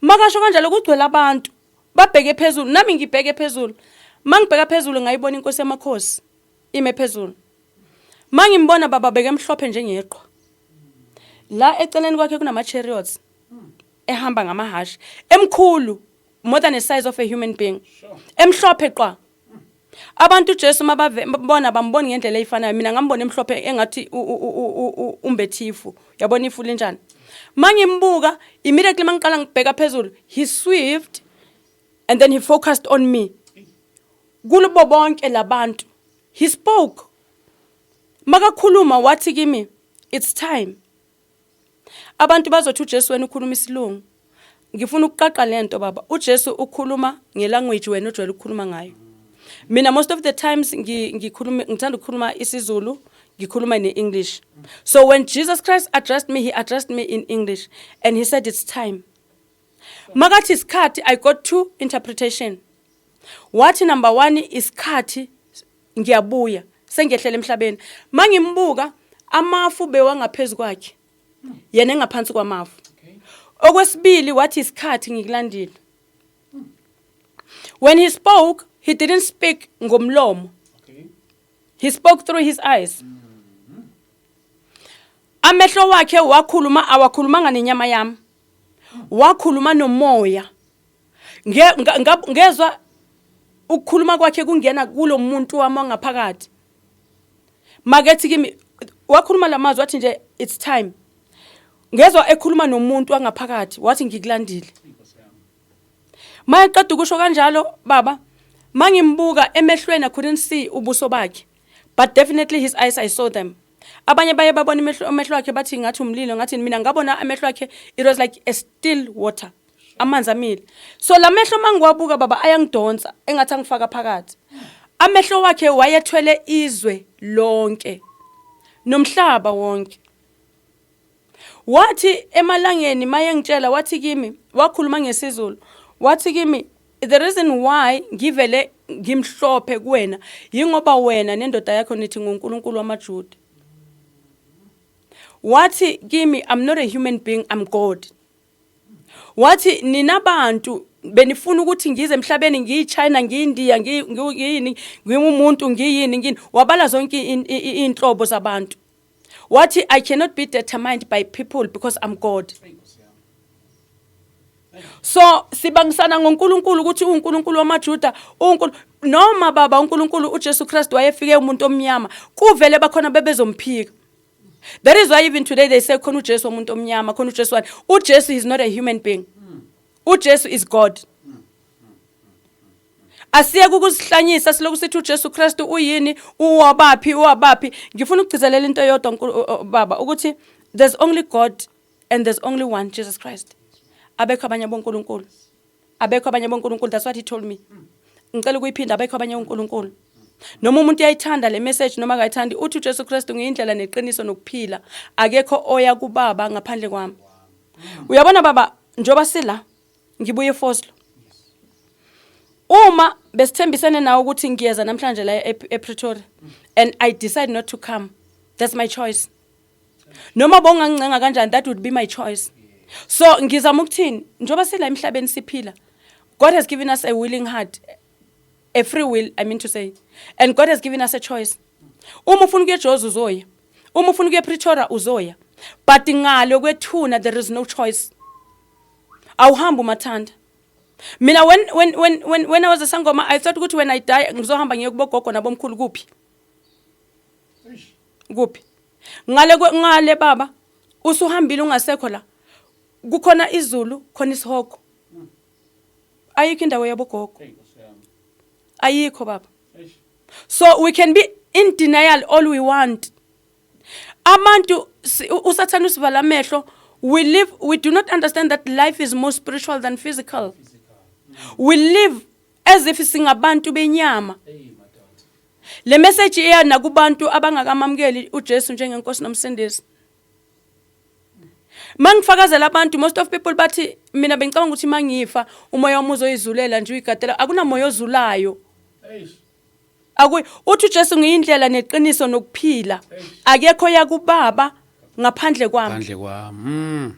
S2: Makasho kanjalo kugcwele abantu babheke phezulu nami ngibheke phezulu. Mangibheka phezulu ngayibona inkosi yamakhosi ime phezulu. Mangimbona baba beke emhlophe njengeqhwa. La eceleni kwakhe kunama chariots ehamba ngamahashi emkhulu more than the size of a human being. Emhlophe qwa. Abantu uJesu mababona bambona ngendlela efanayo mina ngambona emhlophe engathi umbethifu yabona ifule njani. Mangimbuka immediately mangiqala ngibheka phezulu he swift and then he focused on me. Kulobo bonke labantu he spoke. Makakhuluma wathi kimi it's time. Abantu bazothi uJesu wena ukhuluma isilungu. Ngifuna ukuqaqa lento baba. uJesu ukhuluma ngelanguage wena ojwayele ukukhuluma ngayo. Mina most of the times ngithanda ukukhuluma isiZulu, ngikhuluma ne-English. So when Jesus Christ addressed me, he addressed me in English and he said it's time. Makathi isikhathi I got two interpretation. Wathi number 1 isikhathi ngiyabuya sengehlele emhlabeni. Mangimbuka amafu bewangaphezulu kwakhe. Yena engaphansi kwamafu. Okwesibili wathi isikhathi ngikulandile. When he spoke, he didn't speak ngomlomo. He spoke through his eyes. Amehlo wakhe wakhuluma awakhulumanga nenyama yami. Wakhuluma nomoya. Ngezwe ukukhuluma kwakhe kungena kulo muntu wami ngaphakathi. Makethi kimi wakhuluma lamazwi wathi nje it's time. Ngezwe ekhuluma nomuntu wangaphakathi wathi ngikulandile. Mayeqeda ukusho kanjalo baba mangimbuka emehlweni I couldn't see ubuso bakhe but definitely his eyes I saw them. Abanye baye babona amehlo akhe bathi ngathi umlilo ngathi mina ngabona amehlo akhe it was like a still water amanzi amile. So lamehlo mangiwabuka baba ayangidonsa engathi angifaka phakathi. Amehlo wakhe wayethwele izwe lonke nomhlaba wonke. Wathi emalangeni mayengitshela wathi kimi wakhuluma ngesiZulu wathi kimi the reason why ngivele ngimhlophe kuwena yingoba wena nendoda yakho nithi nguNkulunkulu wamaJuda. Wathi kimi I'm not a human being, I'm God. Wathi ninabantu benifuna ukuthi ngize emhlabeni ngiyiChina ngiyiNdiya ngiyini ngimumuntu ngiyini wabala zonke inhlobo zabantu. Wathi I cannot be determined by people because I'm God. So sibangisana ngoNkulunkulu ukuthi uNkulunkulu wamaJuda noma baba uNkulunkulu uJesu Kristu wayefike umuntu omnyama kuvele bakhona bebezomphika. That is why even today they say khona uJesu umuntu omnyama khona uJesu wani. uJesu is not a human being. uJesu is God. Asiye ukusihlanyisa siloku sithi uJesu Kristu uyini uwabaphi ngifuna ukugcizelela into eyodwa baba ukuthi there's only God and there's only one Jesus Christ. Abekho abanye bonkulunkulu. Abekho abanye bonkulunkulu, that's what he told me. Ngicela ukuyiphinda abekho abanye bonkulunkulu. Noma umuntu uyayithanda le message noma akayithandi uthi uJesu Kristu ngiyindlela neqiniso nokuphila akekho oya kubaba ngaphandle kwami. Uyabona baba njoba sila ngibuye eFoslo. Uma besithembisene nawe ukuthi ngiyeza namhlanje la ePretoria and I decide not to come, that's my choice. Noma bongangincenga kanjani that would be my choice. So ngizama ukuthini njoba sila emhlabeni siphila, God has given us a willing heart, a free will, I mean to say, and God has given us a choice. Uma ufuna ukuya eJozi uzoya, uma ufuna ukuya ePretoria uzoya, but ngalo kwethuna there is no choice. Awuhamba umathanda. Mina when I was a sangoma, I thought ukuthi when I die ngizohamba ngiye kubogogo nabomkhulu kuphi. Kuphi. Ngale baba usuhambile ungasekho la. Kukhona iZulu, khona isihogo. Ayikho indawo yabogogo. Ayikho baba. So we can be in denial all we want. Abantu usathana usivala amehlo. We do not understand that life is more spiritual than physical. We live as if singabantu benyama. Le message iyana kubantu abangakamamukeli uJesu njengenkosi nomsindisi. Mangifakazela abantu, most of people bathi mina bengicabanga ukuthi mangifa umoya wami uzoyizulela nje uyigadela. Akuna moya ozulayo. Uthi uJesu ngiyindlela neqiniso nokuphila. Akekho yakubaba ngaphandle kwami.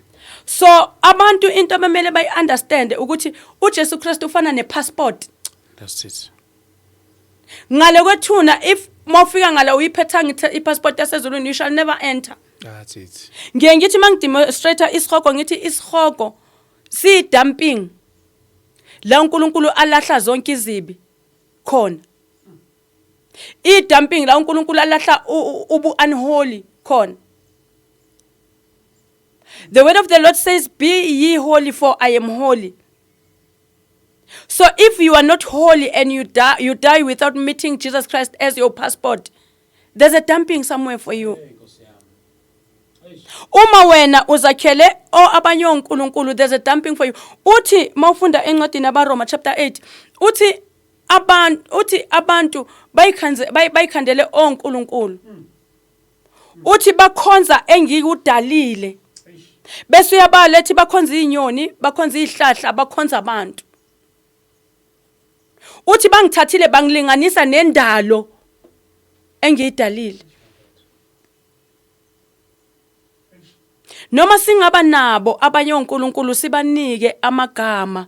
S2: So abantu into abamele bayi understand ukuthi uJesu Kristu ufana nepassport.
S1: That's it.
S2: Ngale kwethuna if mawufika ngala uyiphethanga ipassport yasezulwini you shall never enter.
S1: That's it.
S2: Ngithi mangidemonstrate isihogo ngithi isihogo si dumping. La uNkulunkulu alahla zonke izibi khona. I dumping la uNkulunkulu alahla ubu unholy khona. The word of the Lord says, be ye holy for I am holy. So if you are not holy and you die without meeting Jesus Christ as your passport, there's a dumping somewhere for you. Uma wena uzakhele abanye onkulunkulu, there's a dumping for you. Uthi mawufunda encwadini yabaRoma chapter 8, uthi abantu bayikhandele onkulunkulu. Uthi bakhonza engikudalile. Bese uyabalethi bakhonza inyoni, bakhonza izihlahla, bakhonza abantu. Uthi bangithathile bangilinganisa nendalo engiyidalile. Noma singaba nabo abanye onkulunkulu sibanike amagama.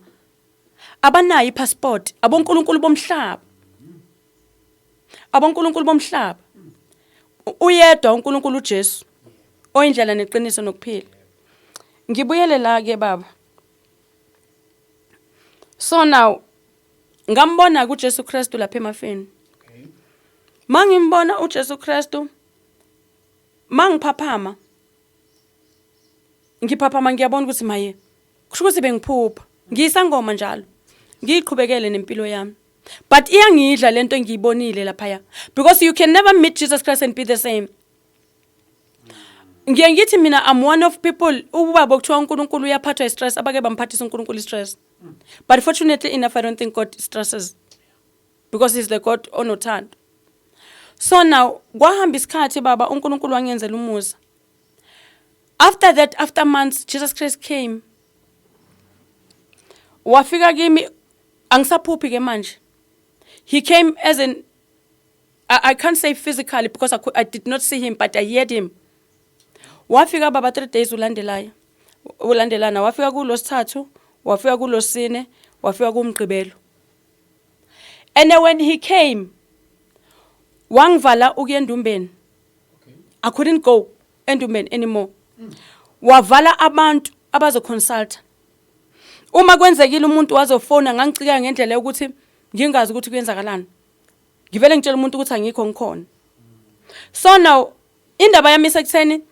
S2: Abanayo ipassport, abonkulunkulu bomhlaba. Abonkulunkulu bomhlaba. Uyedwa uNkulunkulu uJesu oyindlela neqiniso nokuphila. Ngibuyele la ke baba. So now ngambona kuJesu Kristu lapha emafeni. Mangimbona uJesu Kristu mangiphaphama. Ngiphaphama ngiyabona ukuthi maye kusho ukuthi bengiphupha. Ngiyisangoma njalo. Ngiqhubekele nempilo yami. But iyangidla lento engiyibonile lapha because you can never meet Jesus Christ and be the same. Ngiyangithi mina I'm one of people ubaba okuthiwa uNkulunkulu uyaphathwa stress abake bamphathisa uNkulunkulu stress. But fortunately enough I don't think God stresses because he's the God onothando. So now kwahamba isikhathi baba uNkulunkulu wangenzela umusa. After that, after months, Jesus Christ came. Wafika kimi angisaphuphi ke manje. He came as in I can't say physically because I did not see him, but I heard him. Wafika baba 3 days ulandelana. Wafika kuLosithathu, wafika kuLosine, wafika kuMgqibelo. And then when he came, wangivala ukuya endumbeni. I couldn't go endumbeni anymore. Wavala abantu abazo consult. Uma kwenzekile umuntu wazofona ngangicika ngendlela ukuthi ngingazi ukuthi kuyenzakalani. Ngivele ngitshela umuntu ukuthi angikho ngikhona. So now indaba yami sekutheni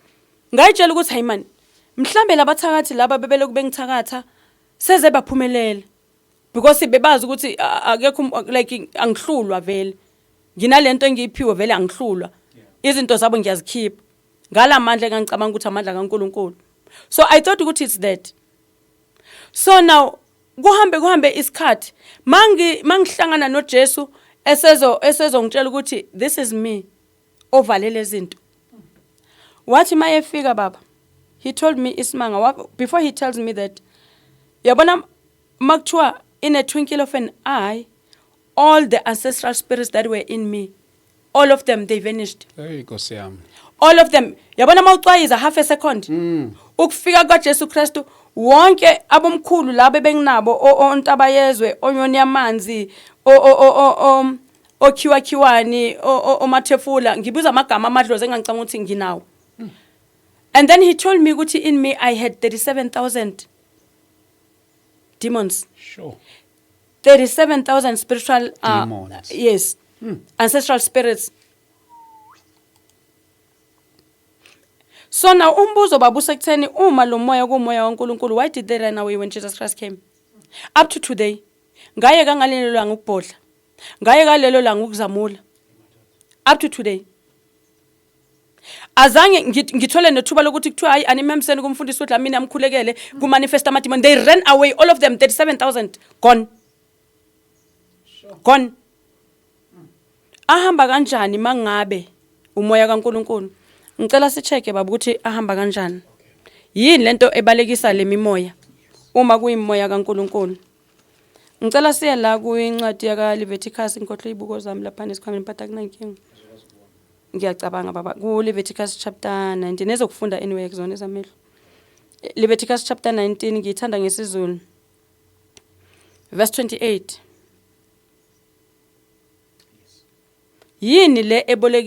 S2: ngayitshela ukuthi hayi man mhlambe labathakathi laba bebele kube ngithakatha seze baphumelele because bebazi ukuthi akekho like angihlulwa vele. Nginalento engiyiphiwe vele angihlulwa. Izinto zabo ngiyazikhipha. Ngala mandla ngicabanga ukuthi amandla kaNkulunkulu. So I thought ukuthi it's that. So now kuhambe isikhathi mangihlangana noJesu esezongitshela ukuthi this is me ovalele izinto. Wathi mayefika baba he told me isimanga before he tells me that yabona makuthiwa in a twinkle of an eye all the ancestral spirits that were in me, all of them they vanished.
S1: Hey Nkosi yami.
S2: All of them. Yabona mawucwayiza half a second. Ukufika kaJesu Kristu wonke abomkhulu laba benginabo ontabayezwe onyoni yamanzi okhiwakhiwani omathefula ngibuza amagama amadlozi engangicanga ukuthi nginawo. And then he told me ukuthi in me I had 37,000 demons.
S1: Sure.
S2: 37,000 spiritual
S1: demons.
S2: Yes. Ancestral spirits. So now umbuzo babusa kutheni uma lo moya kumoya kaNkulunkulu, why did they run away when Jesus Christ came? Up to today ngaye kangalelo langa ukubhodla, ngaye kalelo langa ukuzamula. Up to today azange ngithole nethuba lokuthi kuthiwa hayi animemseni kumfundisi ukuthi mina amkhulekele ku manifest amademon. They ran away, all of them, 37,000 gone. Gone. Ahamba kanjani mangabe umoya kaNkulunkulu? Ngicela sicheke baba ukuthi ahamba kanjani. Yini lento ebalekisa lemimoya uma kuyimoya kaNkulunkulu? Ngicela siye la kuyincwadi yaka Leviticus, inkohlo ibuko zami lapha nesikhwameni phatha kunankinga. Ngiyacabanga baba ku Leviticus chapter 19 ezokufunda anyway kuzona ezamehlo. Leviticus chapter 19 ngiyithanda ngesizulu. Verse 28. Yini le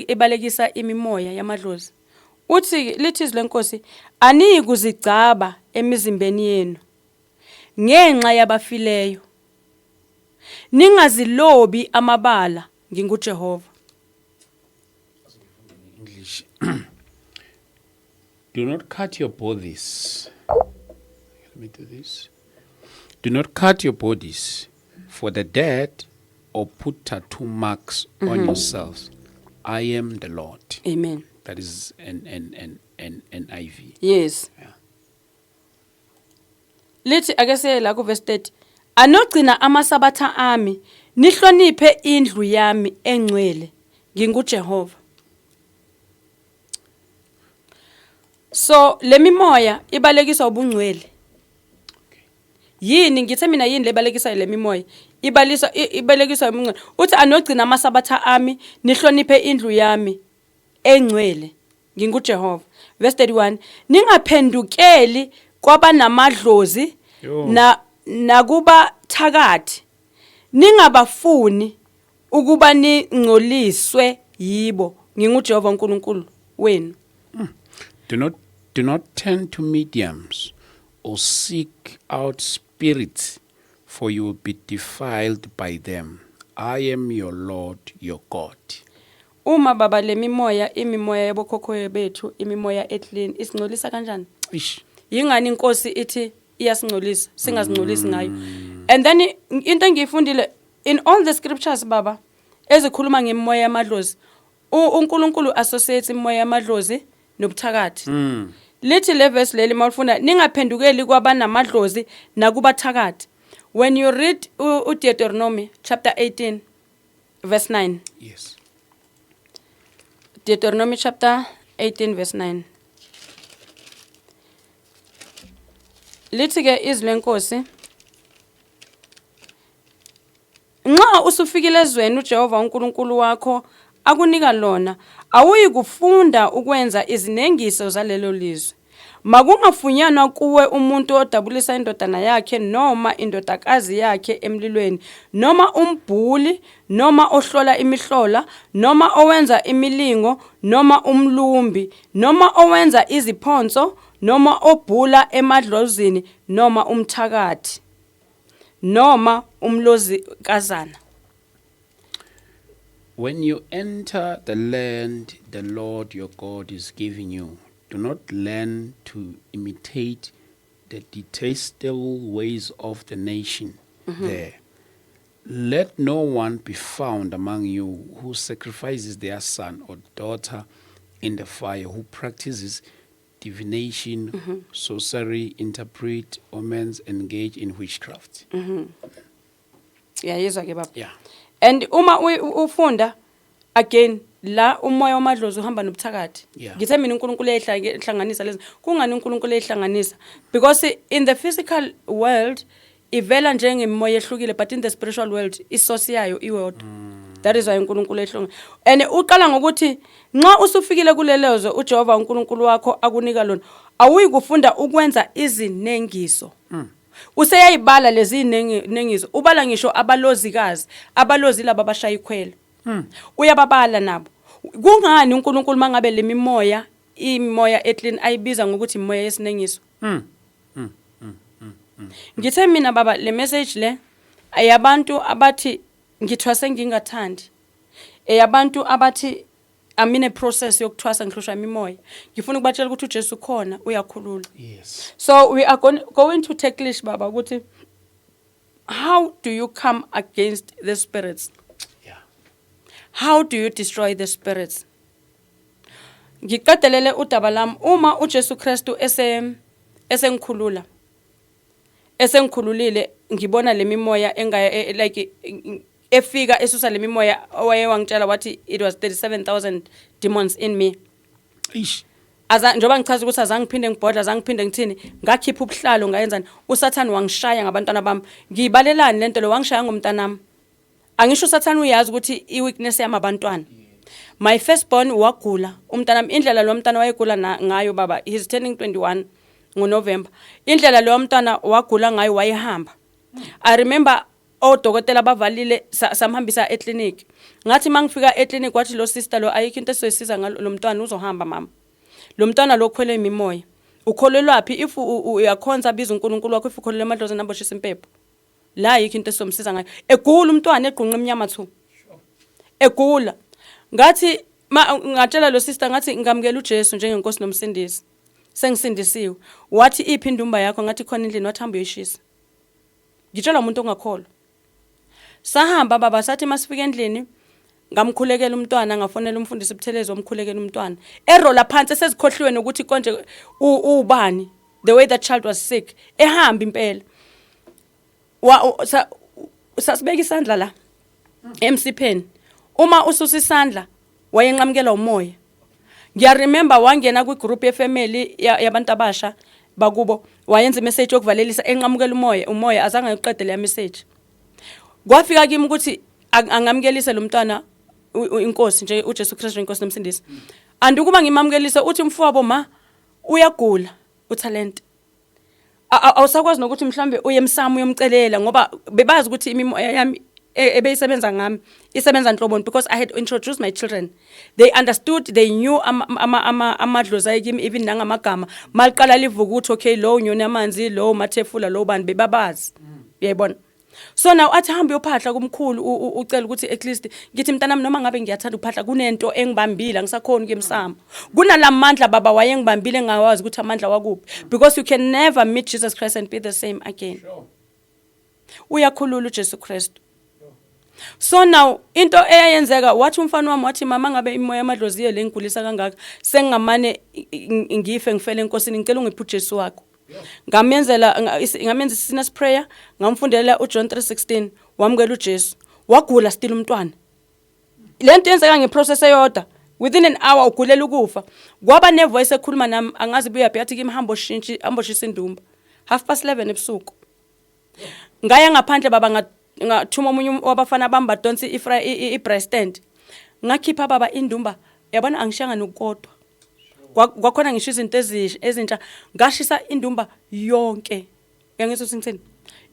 S2: ebalekisa imimoya yamadlozi? Uthi lithi izlenkosi aniyi kuzigcaba emizimbeni yenu ngenxa yabafileyo. Ningazilobi amabala nginguJehova.
S1: English. Do not cut your bodies. Let me do this. Do not cut your bodies for the dead or put tattoo marks on yourselves. I am the Lord.
S2: Amen.
S1: That is an NIV.
S2: Yes.
S1: Yeah.
S2: Lithi akese la ku verse 30. Anogcina amasabatha ami nihloniphe indlu yami engcwele nginguJehova. So lemimoya ibalekisa ubungcwele. Yini ngithe mina yini lebalekisa lemimoya? Ibalekisa ubungcwele. Uthi anogcina amasabatha ami nihloniphe indlu yami engcwele nginguJehova. Verse 31. Ningaphendukeli kwabanamadlozi nakuba thakathi. Ningabafuni ukuba ningcoliswe yibo nginguJehova uNkulunkulu wenu.
S1: Do not turn to mediums or seek out spirits, for you will be defiled by them. I am your Lord, your God.
S2: Uma baba lemimoya imimoya yabokhokho bethu imimoya eclean isingcolisa kanjani? Yingani inkosi ithi iyasingcolisa singazingcolisi ngayo. And then into engiyifundile in all the scriptures baba ezikhuluma ngemoya yamadlozi, uNkulunkulu associates imoya yamadlozi nobuthakathi. Lithi le verse leli mawufuna ningaphendukeli kwabanamadlozi nakubathakathi. When you read Deuteronomy chapter 18 verse 9.
S1: Yes.
S2: Deuteronomy chapter 18 verse 9. Lithi ke izwenkosi nxa usufikile ezweni uJehova uNkulunkulu wakho akunika lona awuyi kufunda ukwenza izinengiso zalelo lizwe. Makungafunyanwa kuwe umuntu odabulisa indodana yakhe noma indodakazi yakhe emlilweni noma umbhuli noma ohlola imihlola noma owenza imilingo noma umlumbi noma owenza iziphonso noma obhula emadlozini noma umthakathi noma umlozi kazana.
S1: When you enter the land the Lord your God is giving you, do not learn to imitate the detestable ways of the nation there. Let no one be found among you who sacrifices their son or daughter in the fire, who practices divination, sorcery, interpret omens, engage in witchcraft.
S2: Yayizwa ke baba.
S1: Yeah.
S2: And uma ufunda again la umoya wamadlozi uhamba nobuthakathi. Ngithe mina uNkulunkulu ehlanganisa lezi. Kungani uNkulunkulu ehlanganisa? Because in the physical world ivela njengemoya ehlukile, but in the spiritual world isource yayo iwodwa. That is why uNkulunkulu ehlonga. And uqala ngokuthi Nxa usufikile kulelezo uJehova uNkulunkulu wakho akunika lona, awuyi kufunda ukwenza izinengiso. Useyayibala lezi nengiso, ubala ngisho abalozikazi, abalozi laba abashaya ikhwelo. Uyababala nabo. Kungani uNkulunkulu mangabe lemimoya, imoya eclean ayibiza ngokuthi imoya yesinengiso? Ngithe mina baba le message le ayabantu abathi ngithwase ngingathandi. Eyabantu abathi amine process yokuthwasa ngihlushwa imimoya. Ngifuna ukubatshela ukuthi uJesu khona uyakhulula.
S1: Yes.
S2: So we are going to tackle baba ukuthi how do you come against the spirits?
S1: Yeah.
S2: How do you destroy the spirits? Ngiqedelele udaba lami uma uJesu Kristu esengikhulula. Esengikhululile ngibona lemimoya engaya like efika esusa lemimoya owaye wangitshela wathi it was 37,000 demons in me.
S1: Ish.
S2: Njoba ngichaza ukuthi azangiphinde ngibhodla, azangiphinde ngithini, ngakhipha ubuhlalo ngayenzani, uSathane wangishaya ngabantwana bami. Ngiyibalelani lento lo wangishaya ngomntanami. Angisho uSathane uyazi ukuthi iweakness yami abantwana. My firstborn wagula, umntanami indlela lo mntana wayegula ngayo baba, he's turning 21 ngoNovember. Indlela lo mntana wagula ngayo wayehamba. I remember odokotela bavalile samhambisa eclinic. Ngathi mangifika eclinic wathi lo sister lo ayikho into esizosiza ngalo mntwana uzohamba mama. Lo mntwana lo khwele imimoya. Ukholelwaphi if uyakhonza biza uNkulunkulu wakho if ukholelwa emadlozini amboshisa impepho. La ayikho into esizomsiza ngayo. Egula umntwana eqhunqa eminyama thu. Egula. Ngathi ngatshela lo sister ngathi ngamukela uJesu njengenkosi nomsindisi. Sengisindisiwe. Wathi iphi indumba yakho ngathi khona endlini wathi hamba uyishisa. Ngitshela umuntu ongakholwa. Sahamba baba sathi masifika endlini ngamkhulekela umntwana ngafonela umfundisi Buthelezi omkhulekela umntwana. Erola phansi sezikhohliwe nokuthi konje ubani the way that child was sick. Ehamba impela. Sasibeka isandla la emsipheni. Uma ususa isandla wayenqamukela umoya. Ngiyaremember wangena ku group ye family yabantu abasha bakubo wayenza imessage yokuvalelisa enqamukela umoya azange ayiqede le message. Kwafika kimi ukuthi angamukelise lo mntwana inkosi nje uJesu Kristu inkosi nomsindisi. Andikuba ngimamukelise uthi mfowabo ma uyagula utalent. Awusakwazi nokuthi mhlambe uyemsamo uyomcelela ngoba bebazi ukuthi imimoya yami ebeyisebenza ngami isebenza nhloboni because I had introduced my children. They understood, they knew amadlozi ayikimi even nangamagama. Maliqala livuka uthi okay lo unyoni amanzi lo mathefula lo bani bebabazi. Uyayibona? So now athi hamba uyophahla kumkhulu ucela ukuthi at least ngithi mntanami noma ngabe ngiyathanda ukuphahla kunento engibambile angisakhona ukemsamo. Kunalamandla baba wayengibambile ngawazi ukuthi amandla wakuphi because you can never meet Jesus Christ and be the same again.
S1: Sure.
S2: Uyakhulula uJesu Kristu. So now into eyayenzeka wathi umfana wami wathi mama ngabe imoya yamadlozi le ngigulisa kangaka sengingamane ngife ngifele enkosini ngicela ungiphe uJesu wakho. Ngamenza sinner's prayer ngamfundela uJohn 3:16 wamukela uJesu wagula still umntwana. Lento yenzeka ngeprocess eyodwa within an hour ugulela ukufa. Kwaba nevoice ekhuluma nami angazi buyaphi yathi kimi hamba amboshisa indumba 11:30 ebusuku. Ngaya ngaphandle baba ngathuma omunye wabafana bamba donsi iBrestand. Ngakhipha baba indumba yabona angishanga nokukodwa. Kwakhona ngishisa izinto ezintsha ngashisa indumba yonke. Yangizwe singithini?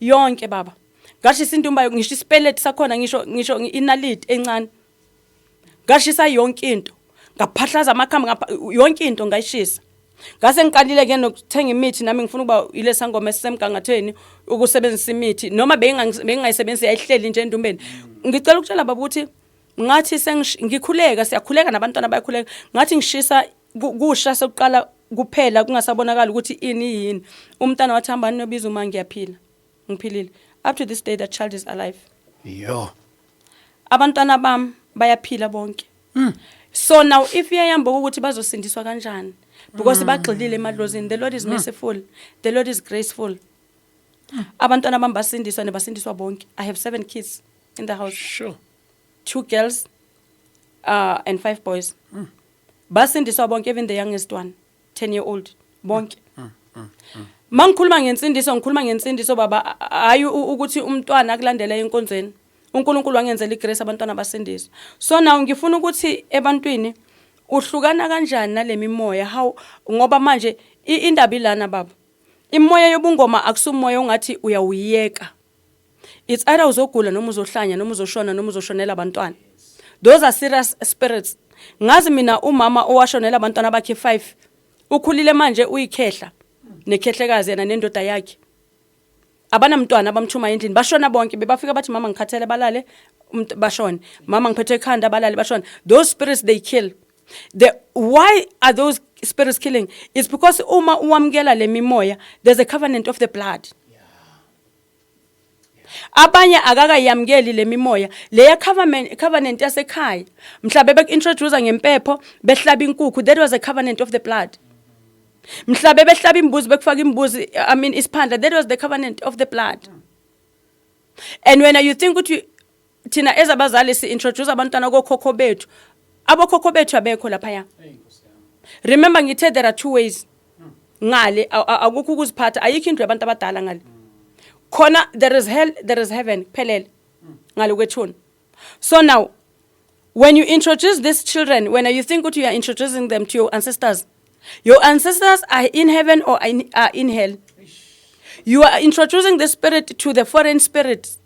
S2: Yonke baba. Ngashisa indumba ngishisa isipeleti sakhona ngisho inaliti encane. Ngashisa yonke into. Ngaphahlaza amakhamba yonke into ngayishisa. Ngase ngiqalile ke nokuthenga imithi nami ngifuna ukuba ile sangoma esisemgangathweni ukusebenzisa imithi noma bengingayisebenzisi yayihleli nje endumbeni. Ngicela ukutshela baba ukuthi ngathi sengikhuleka siyakhuleka nabantwana bayakhuleka ngathi ngishisa kusha sokuqala kuphela kungasabonakala ukuthi ini yini. Umntana wathi hamba nobiza uma ngiyaphila. Ngiphilile. Up to this day that child is alive.
S1: Yo.
S2: Abantwana bami bayaphila bonke. So now if iyayamba ukuthi bazosindiswa kanjani because bagxilile emadlozini, the Lord is merciful, the Lord is graceful. Abantwana bami basindiswa nebasindiswa bonke. I have 7 kids in the house.
S1: Sure.
S2: 2 girls and 5 boys. Basindiswa bonke, even the youngest one, 10-year-old bonke. Mangikhuluma ngensindiso baba hayi ukuthi umntwana akulandela enkonzweni. uNkulunkulu wangenzela igrace abantwana basindiswa. So now ngifuna ukuthi ebantwini uhlukana kanjani nalemimoya how ngoba manje indaba ilana baba imoya yobungoma akusumoya ungathi uyawuyeka it's either uzogula noma uzohlanya noma uzoshona noma uzoshonela abantwana those are serious spirits ngazi mina umama owashonela abantwana bakhe 5 ukhulile manje uyikhehla nekhehlekazi yena nendoda yakhe abanamntwana abamthuma endlini bashona bonke bebafika bathi mama ngikhathele balale bashona mama ngiphethe ekhanda balale bashona those spirits they kill why are those spirits killing it's because uma uwamkela lemimoya there's a covenant of the blood abanye akakayamkeli lemimoya leya covenant yasekhaya mhlabe beintroduce ngempepho behlaba inkukhu that was a covenant of the blood mhlabe behlaba imbuzi bekufaka imbuzi isiphandla that was the covenant of the blood and when you think ukuthi thina ezabazali si introduce abantwana kokhokho bethu abokhokho bethu abekho lapha ya remember ngithe there are two ways ngale akukho ukuziphatha ayikho into yabantu abadala ngale khona there is hell there is heaven phelele ngale kwethuna so now when you introduce these children when you think you are introducing them to your ancestors are in heaven or are in hell you are introducing the spirit to the foreign spirits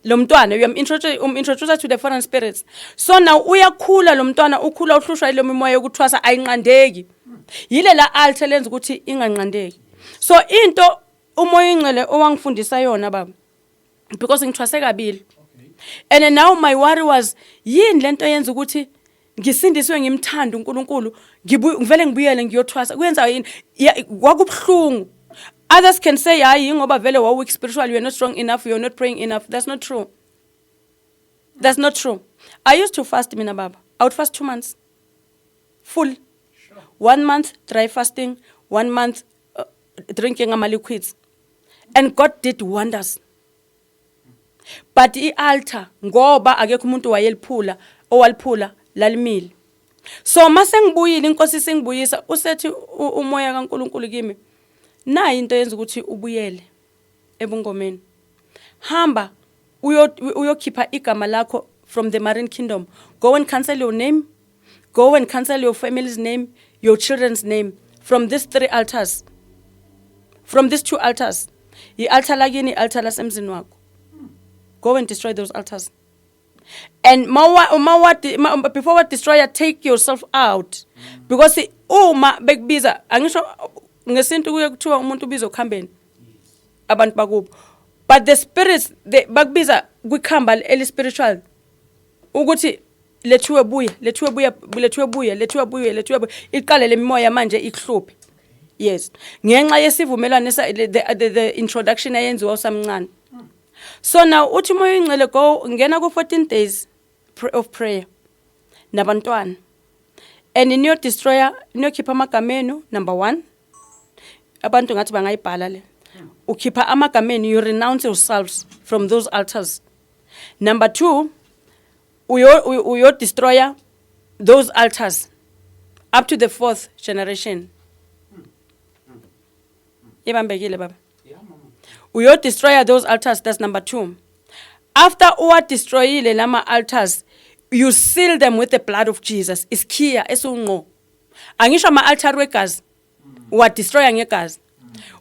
S2: lo mntwana you introduce to the foreign spirits so now uyakhula lo mntwana ukhula uhlushwa ile mimoya yokuthwasa ayinqandeki yile la altar lenza ukuthi inganqandeki so into umoya ingcele owangifundisa yona baba because ngithwase kabili and now my worry was yini lento yenza ukuthi ngisindiswe ngimthanda uNkulunkulu ngivele ngibuyele ngiyothwasa kuyenza yini kwakubhlungu others can say hayi ngoba vele wa weak spiritually you're not strong enough you're not praying enough that's not true I used to fast mina baba I would fast 2 months full 1 month dry fasting 1 month drinking ama liquids and God did wonders but ialtar ngoba akekho umuntu wayeliphula owaliphula lalimile so mase ngibuyile inkosi singibuyisa usethi umoya kaNkuluNkulu kimi na into yenza ukuthi ubuyele ebungomeni hamba uyokhipha igama lakho from the marine kingdom go and cancel your name go and cancel your family's name your children's name from these 3 altars from these 2 altars i-altar lakini i-altar lasemzini wakho go and destroy those altars and before what destroyer take yourself out because uma bekubiza angisho ngesintu kuye kuthiwa umuntu ubiza ukuhambeni abantu bakubo but the spirits bakubiza kwikhamba eli spiritual ukuthi lethiwe buya iqale lemimoya manje ikuhluphe yes ngenxa yesivumelwano the introduction ayenziwa usamncane so now uthi moya ingcele go ngena ku 14 days of prayer nabantwana and in your destroyer niyokhipha amagamenu number 1 abantu ngathi bangayibhala le ukhipha amagamenu you renounce yourselves from those altars number 2 uyo destroyer those altars up to the 4th generation ibambekile baba uyo destroyer those altars that's number 2 after uwa destroyile lama altars you seal them with the blood of Jesus iskhiya esunqo angisho ama altar wegazi wa destroyer ngegazi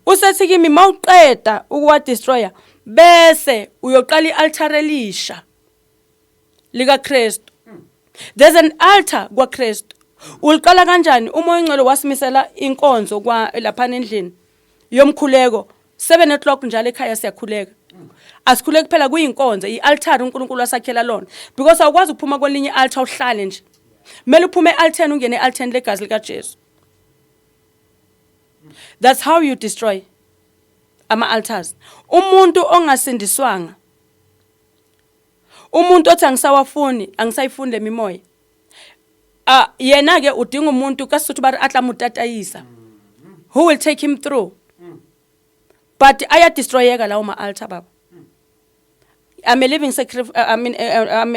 S2: usethi kimi mawuqeda ukuwa destroyer bese uyoqala ialtar elisha lika Kristu there's an altar kwa Kristu uliqala kanjani umoya ingcelo wasimisela inkonzo kwa lapha endlini yomkhuleko 7 o'clock njalo ekhaya siyakhuleka asikhuleke kuphela kuyinkonzo ialtar uNkulunkulu wasakhela lona because awukwazi ukuphuma kwelinye altar uhlale nje kumele uphume ealtar ungene ealtar legazi lika Jesu that's how you destroy ama altars umuntu ongasindiswanga umuntu othi angisawafuni angisayifuni lemimoya yena ke udinga umuntu kasithu bari atla mutatayisa who will take him through but aya destroyeka lawo ma altar baba I'm a living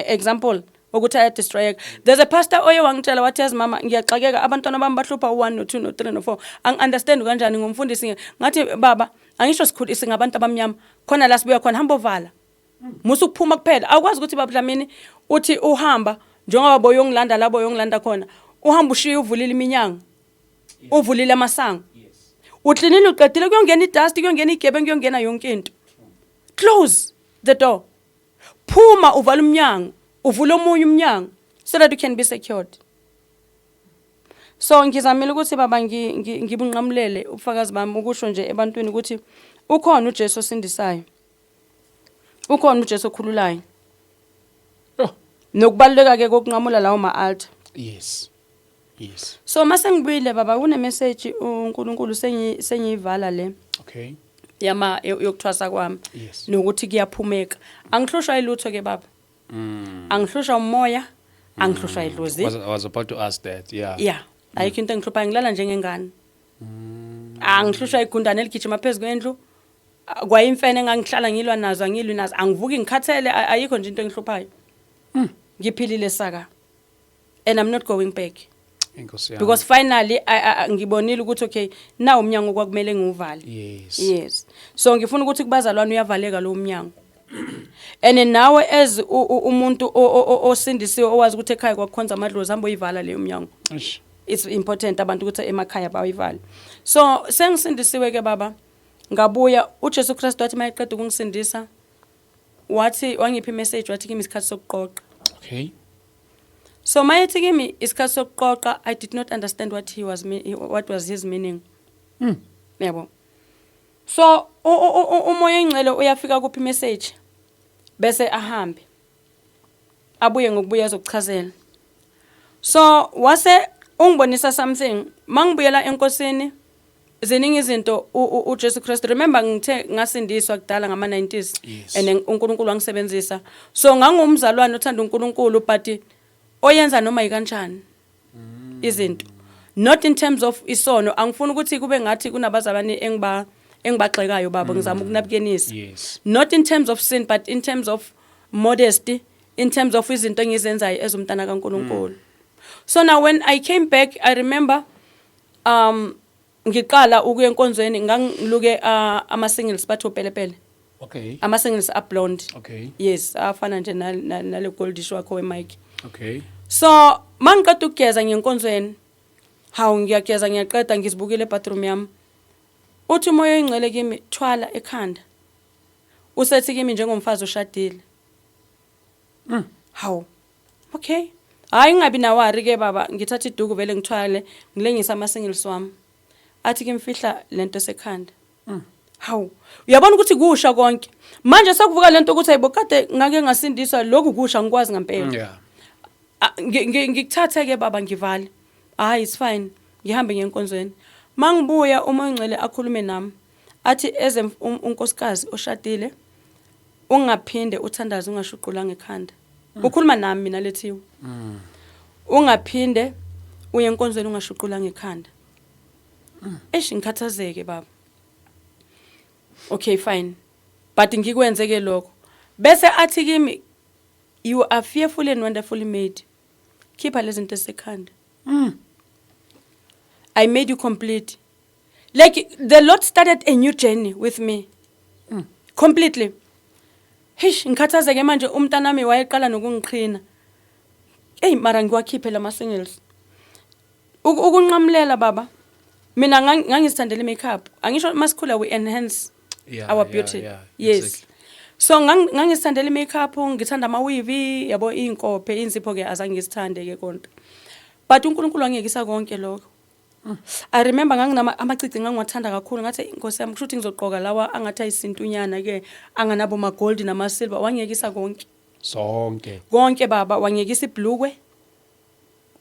S2: example ukuthi aya destroyeka there's a pastor oye wangitshela wathi yazi mama ngiyaxakeka abantwana bami bahlupha u1 no2 no3 no4 understand kanjani ngomfundisi ngathi baba angisho sikhulise ngabantu abamnyama khona la sibuya khona hamba ovala musu kuphuma kuphela awukwazi ukuthi baba Dlamini uthi uhamba njengoba boyongilanda labo yongilanda khona uhamba ushiya uvulile iminyango uvulile amasango utlinile uqedile kuyongena idust kuyongena igebe kuyongena yonke into close the door phuma uvala umnyango uvula omunye umnyango so that you can be secured. So ngizamile ukuthi baba ngibunqamlele ubufakazi bami ukusho nje ebantwini ukuthi ukhona uJesu osindisayo ukhona uJesu okhululayo nokubaluleka ke kokunqamula lawo ma-altar.
S1: Yes.
S2: So mase ngibuyile baba kune message uNkulunkulu sengiyivala le
S1: Okay.
S2: yama yokuthwasa kwami
S1: Yes.
S2: nokuthi kuyaphumeka angihlushwa ilutho ke baba angihlushwa umoya angihlushwa idlozi.
S1: I was about to ask that.
S2: Yeah ayikho into engihlupha ngilala njengengane angihlushwa igundane eligijima phezulu kwendlu kwayimfene engangihlala ngilwa nazo angilwi nazo angivuki ngikhathele ayikho nje into engihluphayo ngiphilile saka and I'm not going back because finally ngibonile ukuthi okay now umnyango kwakumele ngiwuvale. Yes so ngifuna ukuthi kubazalwane uyavaleka lo umnyango and nawe as umuntu osindisiwe owazi ukuthi ekhaya kwakukhonza amadlozi hamba uyivala le umnyango. It's important abantu ukuthi emakhaya bawivale. So sengisindisiwe ke baba ngabuya uJesu Kristu wathi mayeqeda ukungisindisa wathi wangipha imessage wathi kimi isikhathi sokuqoqa.
S1: Okay.
S2: So mayethi kimi isikhathi sokuqoqa I did not understand what was his meaning. Yebo. So umoya engcele uyafika kuphi message bese ahambe abuye ngokubuya ezokuchazela. So wase ungibonisa something mangibuyela enkosini ziningi izinto uJesu Kristu remember ngithe ngasindiswa kudala ngama 90s and uNkulunkulu wangisebenzisa so ngangumzalwane othanda uNkulunkulu but oyenza noma yikanjani izinto not in terms of isono angifuni ukuthi kube ngathi kunabazalwane engibagxekayo baba ngizama ukunabikenisa not in terms of sin but in terms of modesty in terms of izinto engizenzayo ezumntana kaNkulunkulu. So now when I came back I remember ngiqala ukuya enkonzweni ngangiluke ama singles batho pelepele.
S1: Okay.
S2: Ama singles are blonde.
S1: Okay.
S2: Yes afana nje nale goldish wakho we-mic.
S1: Okay.
S2: So mangiqeda ukugeza ngenkonzweni hawu ngiyageza ngiyaqeda ngizibukile ebathroom yami uthi umoya engcele kimi thwala ekhanda usethi kimi njengomfazi oshadile. Hawu okay hayi ngabi nawari ke baba ngithatha iduku vele ngithwale ngilengisa ama singles wami athi kimfihla lento sekhanda. Hawu uyabona ukuthi kusha konke manje sekuvuka lento ukuthi ayibo kade ngake ngasindiswa lokhu kusha ngikwazi ngempela. Ngikuthathe ke baba ngivale hayi it's fine ngihambe ngenkonzweni mangibuya uma engcele akhulume nami athi eze unkosikazi oshadile ungaphinde uthandaze ungashuqulanga ekhanda ukhuluma nami mina lethiwe ungaphinde uye enkonzweni ungashuqulanga ekhanda ngikhathazeke baba okay fine but ngikwenze ke lokho bese athi kimi you are fearful and wonderfully made khipha lezi zinto esekhanda I made you complete like the Lord started a new journey with me completely. Ngikhathazeke manje umntanami wayeqala nokungiqhina mara ngiwakhiphe lama singles ukunqamlela baba mina ngangisithandela makeup angisho masikhula we enhance our beauty. Yes exactly. So ngangisithandela makeup ngithanda ama weave yabo inkophe insipho ke azange ngisithande ke konke but uNkulunkulu wangiyekisa konke lokho. I remember nganginama amacici ngangiwathanda kakhulu ngathi inkosi yami kushuthi ngizogqoka lawa angathi ayisintunyana ke anganabo ma gold nama silver wangiyekisa konke konke baba wangiyekisa ibhlukwe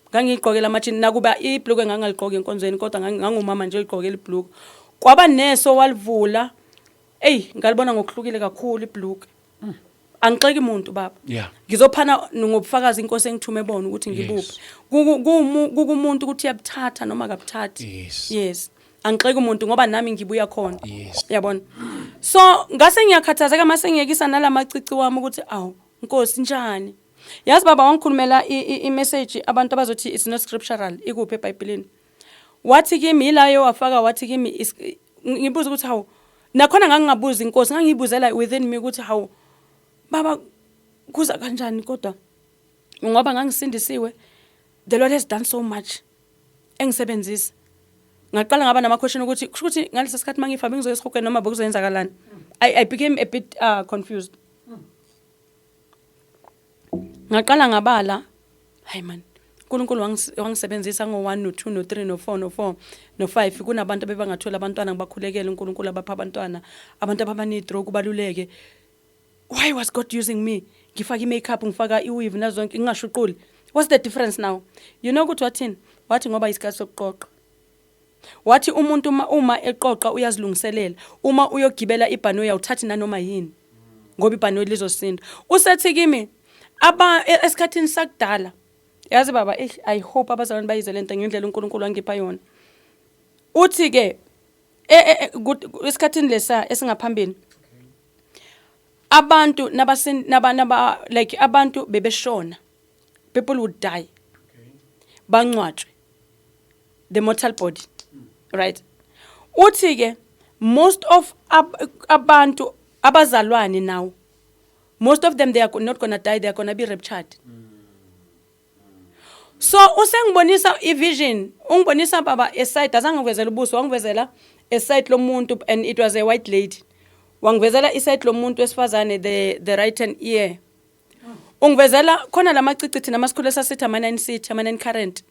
S2: ngangigqokela amajini nakuba ibhlukwe ngangaliqoka enkonzweni kodwa ngangumama nje ligqokela ibhlukwe kwaba neso walivula ngalibona ngokuhlukile kakhulu ibhlukwe angixeki umuntu baba ngizophana ngobufakazi inkosi engithume bona ukuthi ngibuphi kukumuntu ukuthi uyabuthatha noma akabuthathi. Yes angixeki umuntu ngoba nami ngibuya khona yabona. So ngase ngiyakhathazeka mase ngiyekisa nalamacici wami ukuthi awu inkosi njani yazi baba wangikhulumela i-message abantu abazothi it's not scriptural ikuphi eBhayibhelini wathi kimi ilayo wafaka wathi kimi ngibuza ukuthi hawu nakhona ngangingabuza inkosi ngangiyibuzela within me ukuthi hawu baba kuza kanjani kodwa ngoba ngangisindisiwe, the Lord has done so much engisebenzisa. Ngaqala ngaba nama question ukuthi kushukuthi ngalesa sikhathi mangifa bengizoya esihokweni noma bekuzoyenzakalani. I became a bit confused. Ngaqala ngabala, hayi man, uNkulunkulu wangisebenzisa ngo1 no2 no3 no4 no4 no5 kunabantu bebangathola abantwana ngibakhulekela uNkulunkulu abapha abantwana, abantu ababanidro kubaluleke. Why was God using me? Ngifaka imakeup, ngifaka iweave nazonke ngingashuquli. What's the difference now? You know ukuthi wathini? Wathi ngoba isikhathi sokuqoqa. Wathi umuntu uma eqoqa uyazilungiselela. Uma uyogibela ibhanoyi awuthathi nanoma yini. Ngoba ibhanoyi lizosinda. Usethi kimi esikhathini sakudala. Yazi baba, I hope abazalwane bayizwe lento ngendlela uNkulunkulu angipha yona. Uthi ke esikhathini lesa esingaphambili. Abantu like abantu bebeshona. People would die. Bangcwatshwe. The mortal body. Right? Uthi ke most of abantu abazalwane now, most of them, they are not going to die, they are going to be raptured. So usengibonisa ivision, ungibonisa baba a sight, azangivezela ubuso, wangivezela a sight lomuntu, and it was a white lady. Wangivezela isight lomuntu esifazane the right hand ear. Ungivezela khona lamacici namasikhulu esasithi ama9 seat, ama9 current.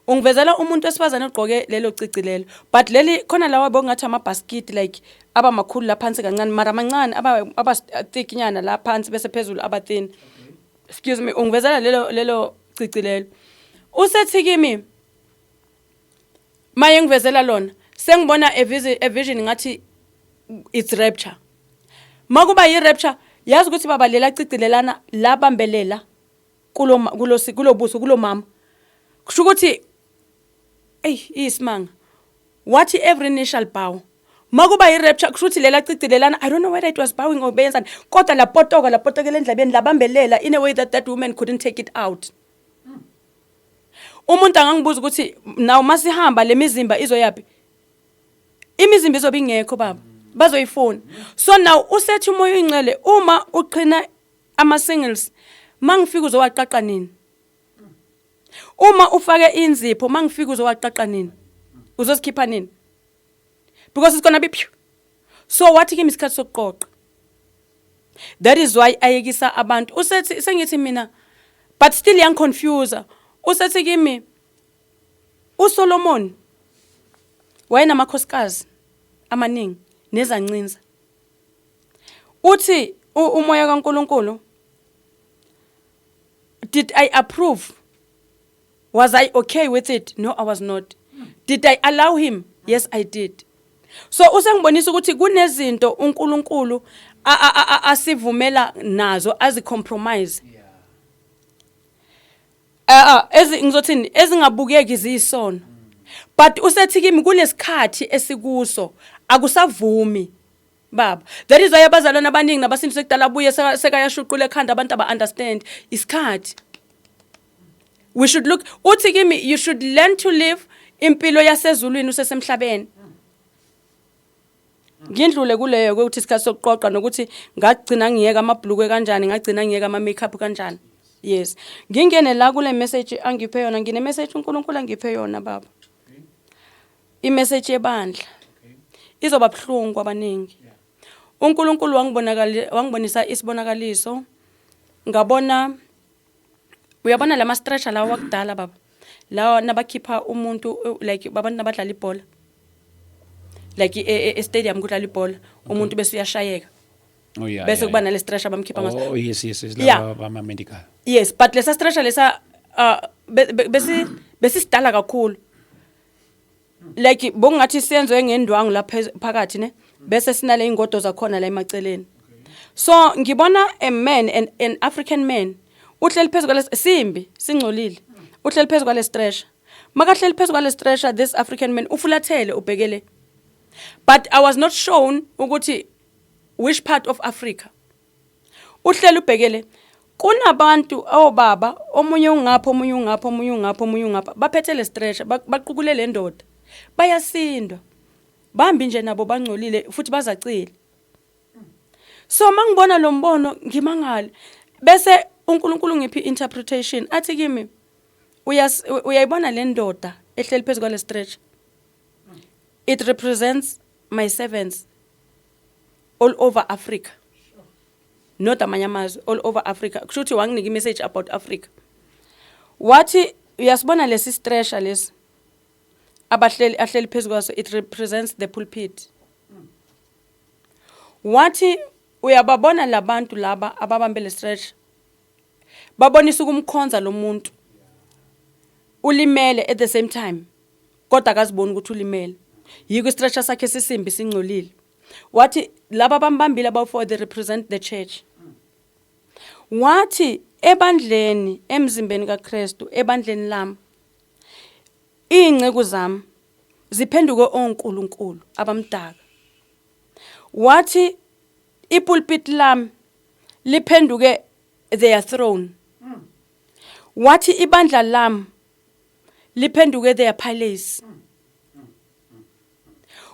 S2: Ungivezela umuntu esifazane ogqoke lelo cici lelo. But leli khona lawa bongathi ama basket like abamakhulu la phansi kancane mara amancane aba thick nyana la phansi bese phezulu aba thin. Excuse me, ungivezela lelo cici lelo. Usethi kimi maye ngivezela lona sengibona a vision ngathi it's rapture. Makuba yi rapture, yazi ukuthi baba lela cicilelana labambelela kulo buso kulo mama. Kusho ukuthi isimanga. Wathi every knee shall bow. Makuba yi rapture kusho ukuthi lela cicilelana, I don't know whether it was bowing or benzani. Kodwa lapotokela endlabeni labambelela in a way that woman couldn't take it out. Umuntu angangibuza ukuthi naw masihamba lemizimba izoyapi? Imizimba izobe ingekho baba. Bazoyifuna. So now usethi umoya ingcele uma uqhina ama singles mangifika uzowaqaqa nini? Uma ufake inzipho mangifika uzowaqaqa nini? Uzosikhipha nini? Because it's going to be phew. So wathi kimi isikhathi sokuqoqa. That is why ayekisa abantu. Usethi sengithi mina but still young confuser. Usethi kimi uSolomon wayena amakhosikazi amaningi nezancinza. Uthi umoya kaNkulunkulu, did I approve? Was I okay with it? No, I was not. Did I allow him? Yes, I did. So usengibonisa ukuthi kunezinto uNkulunkulu asivumela nazo azicompromise. Ngizothini ezingabukeki ziyisono. But usethi kimi kulesikhathi esikuso akusavumi baba. That is why abazalwana abaningi nabasintu sekudala buye sekayashuqula ekhanda abantu aba understand isikhathi. We should look, uthi kimi you should learn to live impilo yasezulwini usesemhlabeni. Ngindlule kuleyo ukuthi isikhathi sokuqoqa nokuthi ngagcina ngiyeka amabhlukwe kanjani, ngagcina ngiyeka ama makeup kanjani. Yes. Ngingene la kule message angiphe yona, ngine message uNkulunkulu angiphe yona baba. I-message yebandla. Izoba buhlungu kwabaningi. uNkulunkulu wangibonisa isibonakaliso. Ngabona uyabona lama stretcher lawa wakudala baba. Lawa nabakhipha umuntu like babantu nabadlala ibhola. Like e stadium kudlala ibhola umuntu bese uyashayeka.
S1: Oh yeah.
S2: Bese kuba nale stretcher bamkhipha ngaso.
S1: Oh yes laba bama medical.
S2: Yes, but lesa stretcher lesa bese sidala kakhulu. Like bongathi senzo ngendwangu lapha phakathi ne bese sinale ingodo zakhona la emaceleni. So ngibona a man, an African man uhleli phezulu kwale simbi singcolile. Uhleli phezulu kwale stretcher. Makahleli phezulu kwale stretcher, this African man ufulathele ubhekele. But I was not shown ukuthi which part of Africa. Uhleli ubhekele. Kunabantu baba omunye ungapha omunye ungapha omunye ungapha omunye ungapha baphethe le stretcher baqukule le ndoda. Bayasindwa. Bambi nje nabo bangcolile futhi bazacile. So mangibona lo mbono ngimangala bese uNkulunkulu ngiphi interpretation athi kimi uyayibona le ndoda ehleli phezu kwale stretch, it represents my servants all over Africa, not amanye amazwe, all over Africa. Kusho ukuthi wanginika message about Africa. Wathi uyasibona lesi stretcher lesi ahleli phezu kwaso, it represents the pulpit. Wathi uyababona labantu laba ababambe le stretch, babonisa ukumkhonza lo muntu ulimele at the same time, kodwa akaziboni ukuthi ulimele, yiko stretcher sakhe sisimbi singcolile. Wathi laba bambambile abawu4 they represent the church. Wathi ebandleni emzimbeni kaKristu, ebandleni lami ingcebo zami ziphenduke onkulunkulu abamdaka. Wathi ipulpit lami liphenduke their throne. Wathi ibandla lami liphenduke their palace.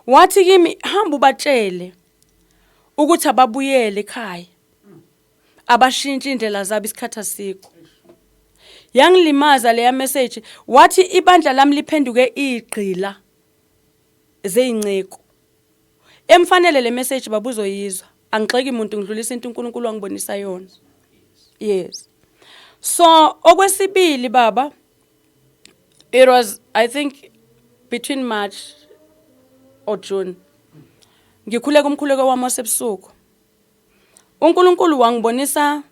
S2: Wathi kimi hamba ubatshele ukuthi ababuyele ekhaya, abashintshe indlela zabo isikhatha sikho. Yangilimaza leya message. Wathi ibandla lami liphenduke igqila zeyinceko. Emfanele le message babuzoyizwa, angixeki umuntu ngidlulisa into uNkulunkulu wangibonisa yona. Yes. So okwesibili baba, it was I think between March or June. Ngikhuleka umkhuleko wami wasebusuku. uNkulunkulu wangibonisa,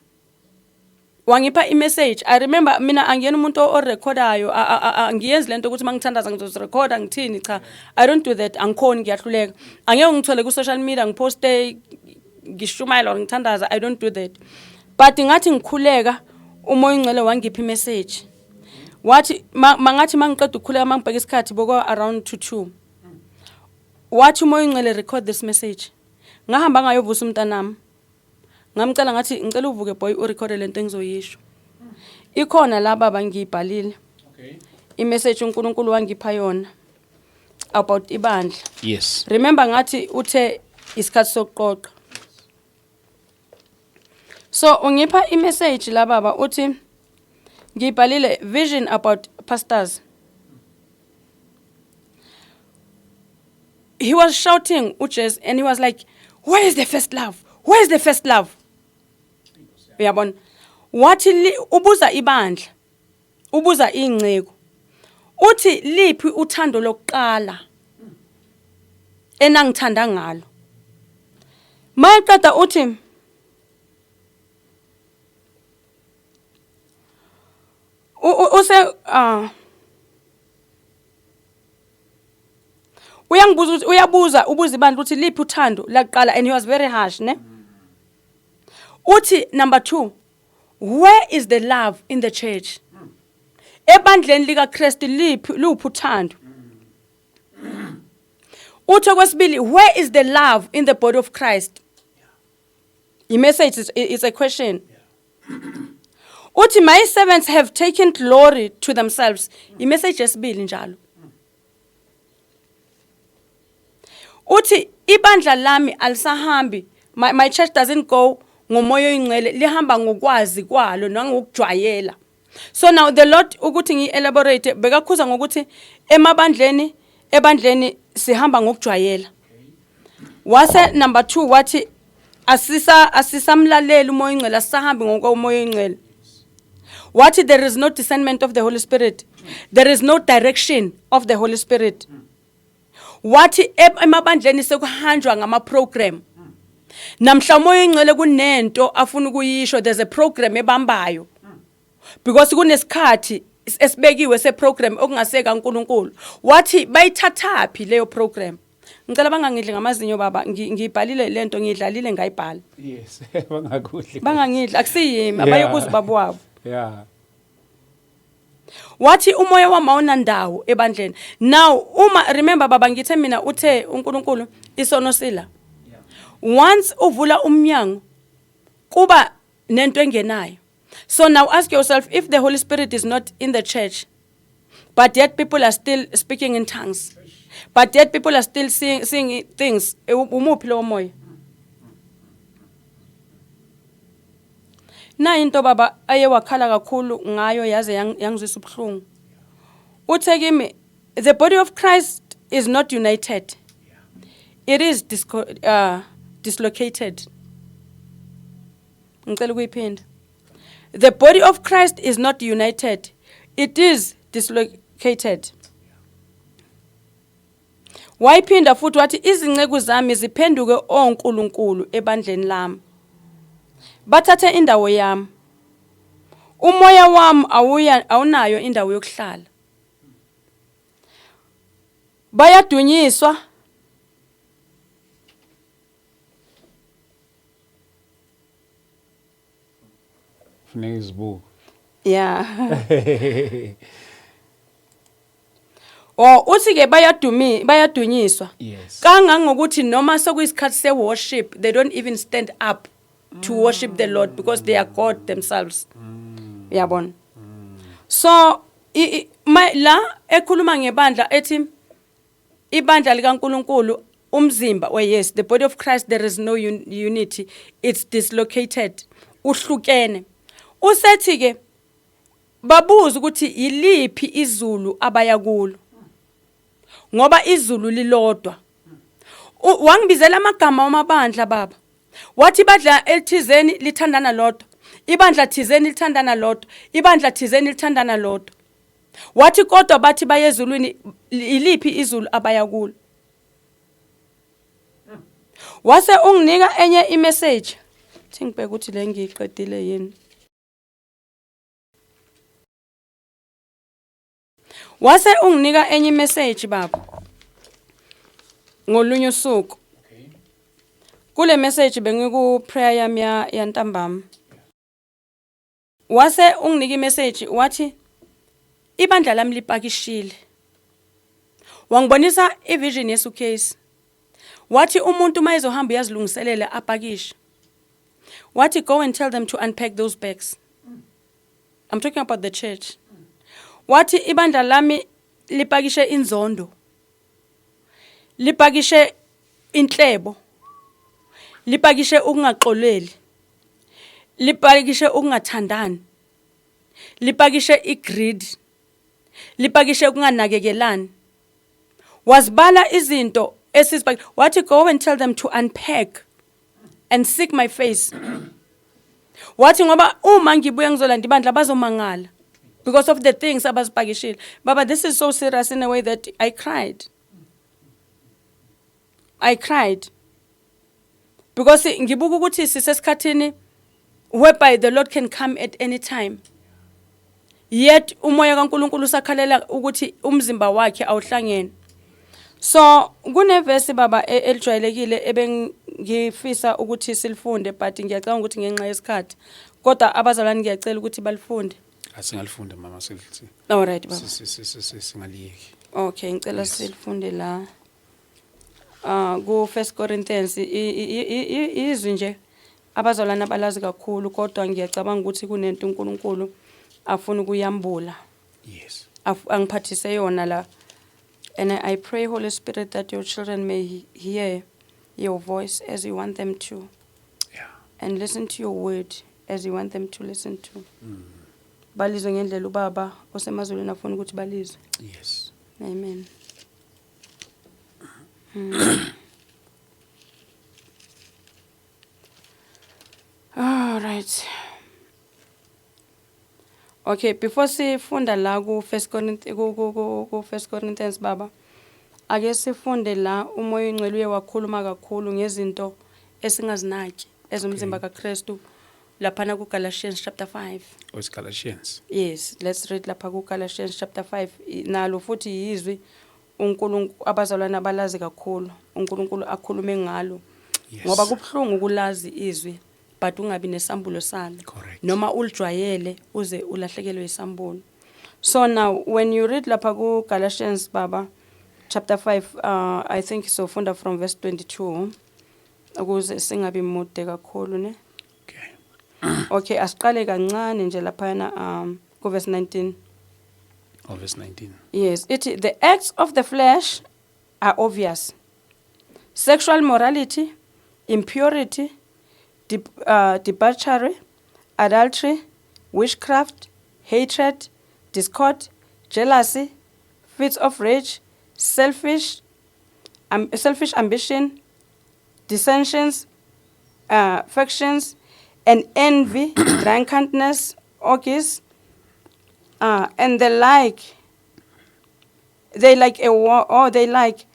S2: wangipha imessage. I remember mina angiyena umuntu orecordayo, angiyenzi lento ukuthi mangithandaza ngizorecorda ngithini, cha. I don't do that. Angikhoni, ngiyahluleka. Angeke ngithole ku social media ngiposte ngishumayela or ngithandaza. I don't do that. But ngathi ngikhuleka umoya ongcwele wangipha imessage. Wathi mangathi mangiqeda ukukhuleka mangibheka isikhathi boko around 2. Wathi umoya ongcwele record this message. Ngahamba ngayovusa umntanami. Ngamcela ngathi ngicela uvuke boy urecord lento engizoyisho. Ikhona la baba ngiyibhalile. Okay. Imessage uNkulunkulu wangipha yona about ibandla.
S1: Yes.
S2: Remember ngathi uthe isikhathi sokuqoqa. So ungipha imessage la baba uthi ngiyibhalile vision about pastors. He was shouting uJesu and he was like, where is the first love? Where is the first love? Uyabona? Wathi ubuza ibandla, ubuza ingceko. Uthi liphi uthando lokuqala enangithanda ngalo. Mayiqeda uthi uyabuza ubuza ibandla uthi liphi uthando laqala, and he was very harsh, ne? Uthi number 2, where is the love in the church? Ebandleni lika Kristu liphi uthando? Uthi okwesibili, where is the love in the body of Christ? The message is a question. Uthi my servants have taken glory to themselves. The message yesibili njalo. Uthi ibandla lami alisahambi, my church doesn't go ngomoya oyingcwele, lihamba ngokwazi kwalo nangokujwayela. So now the Lord ukuthi ngi-elaborate bekakhuza ngokuthi ebandleni sihamba ngokujwayela. Wase number 2 wathi asisamlalela umoya oyingcwele, asisahambi ngokomoya oyingcwele. Wathi there is no discernment of the Holy Spirit. There is no direction of the Holy Spirit. Wathi emabandleni sekuhanjwa ngama-program. Namhla umoya oyingcwele kunento afuna ukuyisho, there's a program ebambayo. Because kunesikhathi esibekiwe se-program okungaseka uNkulunkulu. Wathi bayithathaphi leyo program. Ngicela bangangidli ngamazinyo baba, ngiyibhalile lento ngidlalile ngayibhala.
S1: Yes, bangakudli.
S2: Bangangidli, akusiyimi, abayekuza ubaba wabo.
S1: Yeah.
S2: Wathi umoya wami awunandawo ebandleni. Now remember baba ngithe mina uthe uNkulunkulu isono sila. Once uvula umnyango kuba nento engenayo. So now ask yourself, if the Holy Spirit is not in the church, but yet people are still speaking in tongues, but yet people are still seeing things, umuphi lo moya? Na into baba aye wakhala kakhulu ngayo yaze yangizwisa ubuhlungu. Uthe kimi, the body of Christ is not united. It is dislocated. Ngicela ukuyiphinda. The body of Christ is not united. It is dislocated. Wayiphinda futhi wathi izinceku zami ziphenduke onkulunkulu ebandleni lami. Bathathe indawo yami. Umoya wami awunayo indawo yokuhlala. Bayadunyiswa.
S1: Funeka izibuko.
S2: Yeah. Uthi ke bayadunyiswa.
S1: Yes.
S2: Kangangokuthi noma sokuyisikhathi se-worship, they don't even stand up to worship the Lord because they are God themselves. Yabona. So la ekhuluma ngebandla ethi ibandla likaNkulunkulu umzimba yes, the body of Christ, there is no unity. It's dislocated. Uhlukene. Usethi ke babuza ukuthi yiliphi izulu abaya kulo. Ngoba izulu lilodwa. Wangibizela amagama amabandla baba. Wathi ibandla elithizeni lithandana lodwa. Ibandla thizeni lithandana lodwa. Ibandla thizeni lithandana lodwa. Wathi kodwa bathi bayezulwini iliphi izulu abaya kulo. Wase unginika enye imessage. Ngibheka ukuthi le ngiyiqedile yini. Wase unginika enye message baba. Ngolunye usuku. Kule message bengiku prayer yami yantambama. Wase unginika imessage wathi ibandla lami lipakishile. Wangibonisa ivision yesuitcase. Wathi umuntu mayezohamba yazilungiselela apakishe. Wathi go and tell them to unpack those bags. I'm talking about the church. Wathi ibandla lami lipakishe inzondo. Lipakishe inhlebo. Lipakishe ukungaxoleli. Lipakishe ukungathandani. Lipakishe igreed. Lipakishe ukunganakekelani. Wazibala izinto esizibakishe. Wathi go and tell them to unpack and seek my face. Wathi ngoba uma ngibuye ngizolanda ibandla bazomangala because of the things abazipakishile. Baba, this is so serious in a way that I cried. Because ngibuka ukuthi sisesikhathini whereby the Lord can come at any time. Yet umoya kaNkulunkulu usakhalela ukuthi umzimba wakhe awuhlangene. So kuneverse baba elijwayelekile ebengifisa ukuthi silifunde but ngiyacanga ukuthi ngenxa yesikhathi kodwa abazalwane ngiyacela ukuthi balifunde.
S1: Asingalifunde mama selithi.
S2: All right baba.
S1: Singaliyeki.
S2: Okay, ngicela silifunde la. Go 1 Corinthians izwi nje abazalwane abalazi kakhulu kodwa ngiyacabanga ukuthi kunento uNkulunkulu afuna ukuyambula.
S1: Yes.
S2: Angiphathise yona la. And I pray, Holy Spirit, that your children may hear your voice as you want them to.
S1: Yeah.
S2: And listen to your word as you want them to listen to. Balizwe ngendlela ubaba osemazulwini afuna ukuthi balizwe.
S1: Yes.
S2: Amen. All right. Okay, before sifunda la ku 1 Corinthians baba, ake sifunde la umoya ongcwele uye wakhuluma kakhulu ngezinto esingazinaki ezomzimba kaKristu lapha ku Galatians chapter 5.
S1: What's Galatians?
S2: Yes, let's read lapha ku Galatians chapter 5. Nalo futhi yizwi uNkulunkulu abazalwana abalazi kakhulu uNkulunkulu akhulume ngalo. Ngoba kubhlungu ukulazi izwi but ungabi nesambulo salo. Noma ulijwayele uze ulahlekelwe isambulo. So now when you read lapha ku Galatians baba chapter 5 I think so funda from verse 22 ukuze singabi mude kakhulu ne. Okay, asiqale kancane nje lapha na ku verse 19.
S1: Verse 19.
S2: Yes, the acts of the flesh are obvious. Sexual morality, impurity, debauchery, adultery, witchcraft, hatred, discord, jealousy, fits of rage, selfish ambition, dissensions, factions, and envy, drunkenness, orgies, and the like. They like a war, or they like.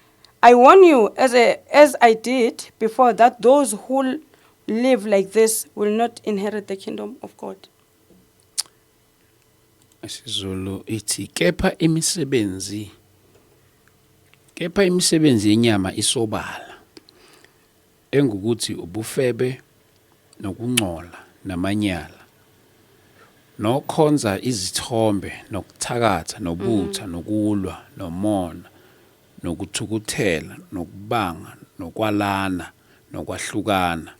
S2: I warn you, as I did before, that those who live like this will not inherit the kingdom of God.
S1: isiZulu ithi kepha imisebenzi yenyama isobala engukuthi ubufebe nokungcola namanyala nokhonza izithombe nokuthakatha nobutha nokulwa nomona nokuthukuthela nokubanga nokwalana nokwahlukana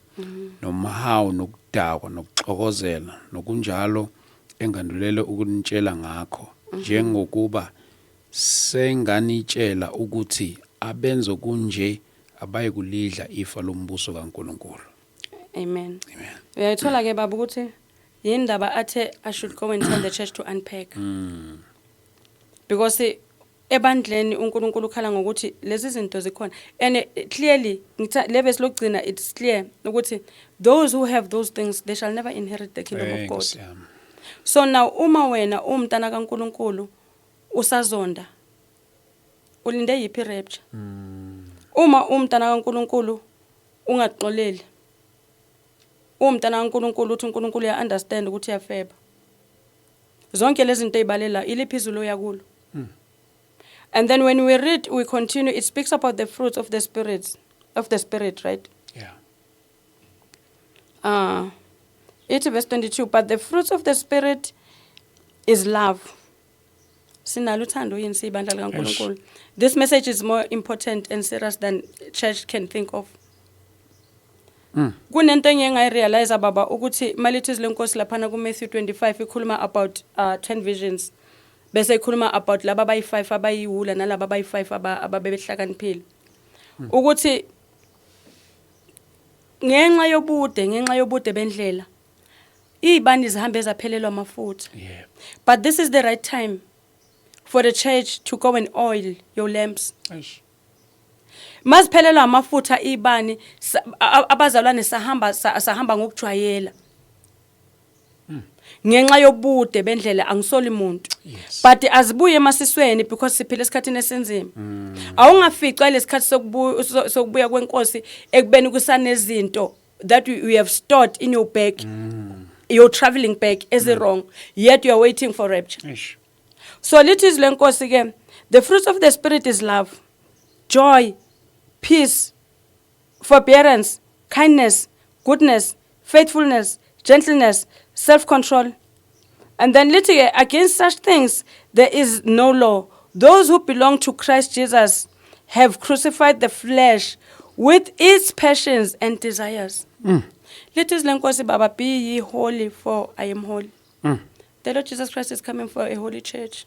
S1: nomhawu nokudakwa nokuxokozela nokunjalo engandulele ukunitshela ngakho njengokuba senganitshela ukuthi abenzo kunje abayikulidla ifa lombuso kaNkuluNkulu.
S2: Amen. Uyayithola ke baba ukuthi yindaba athe I should go and tell the church to unpack. Because ebandleni uNkulunkulu ukhala ngokuthi lezi zinto zikhona, and clearly level lokugcina it's clear ukuthi those who have those things they shall never inherit the kingdom of God. So now uma wena umntana kaNkulunkulu usazonda ulinde yipi rapture? Uma umntana kaNkulunkulu ungaxoleli, umntana kaNkulunkulu uthi uNkulunkulu ya understand ukuthi uyafeba, zonke lezi zinto ezibalela iliphizulu yakulo. And then when we read, we continue, it speaks about the fruits of the spirit, right?
S1: Yeah.
S2: It's verse 22, but the fruits of the spirit is love. This message is more important and serious than church can think of. Kunento enye realize baba ukuthi malithi lenkosi laphana ku Matthew 25 ikhuluma about 10 visions. Bese ikhuluma about laba abayi5 abayiwula nalaba abayi5 ababehlakaniphile. Ukuthi ngenxa yobude bendlela ibani zihambe ezaphelelwa amafutha.
S1: Yeah.
S2: But this is the right time for the church to go and oil your lamps. Maziphelelwa amafutha ibani abazalwane sahamba ngokujwayela. Ngenxa yobude bendlela angisoli umuntu. But azibuye emasisweni because siphila esikhathini esenzima. Awungafica lesikhathi sokubuya kwenkosi ekubeni kusanezinto that we have stored in your bag. Your traveling bag is wrong, yet you are waiting for rapture. So lithi lenkosi ke, the fruits of the spirit is love, joy, peace, forbearance, kindness, goodness, faithfulness, gentleness, self-control. And then literally, against such things, there is no law. Those who belong to Christ Jesus have crucified the flesh with its passions and desires. Literally, lenkosi baba, be ye holy, for I am holy. The Lord Jesus Christ is coming for a holy church.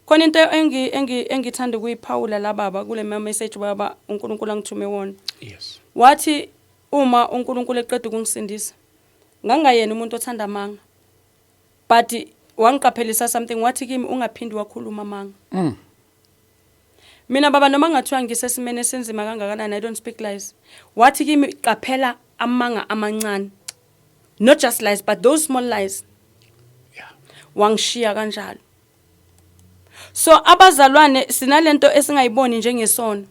S2: Khona into engithanda kuyiphawula la baba kule message baba uNkulunkulu angithume wona.
S1: Yes.
S2: Wathi uma uNkulunkulu eqeda ukungisindisa ngangayena umuntu othanda amanga, but wangiqaphelisa something wathi kimi ungaphindi wakhuluma amanga. Mina baba noma ngathiwa ngisesimene senzima kangakanani, I don't speak lies. Wathi kimi qaphela amanga amancane, not just lies but those small lies.
S1: Yeah.
S2: Wangishiya kanjalo. So abazalwane sinalento esingayiboni njengesono.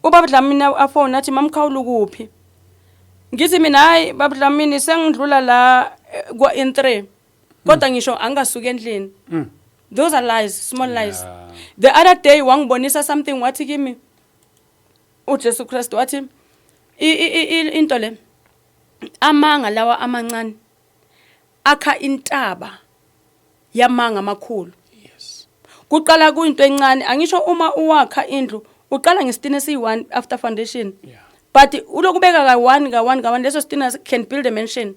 S2: Ubaba Dlamini afona athi mamkhawula kuphi? Ngithi mina hayi baba Dlamini sengidlula la kwa N3. Kodwa ngisho angasuka endlini. Those are lies, small lies. The other day wangibonisa something wathi kimi uJesu Kristu wathi into le amanga lawa amancane akha intaba yamanga amakhulu. Kuqala kuyinto encane, angisho uma uwakha indlu uqala ngestina esi1 after foundation. But ulokubeka ka1 leso stina can build a mansion.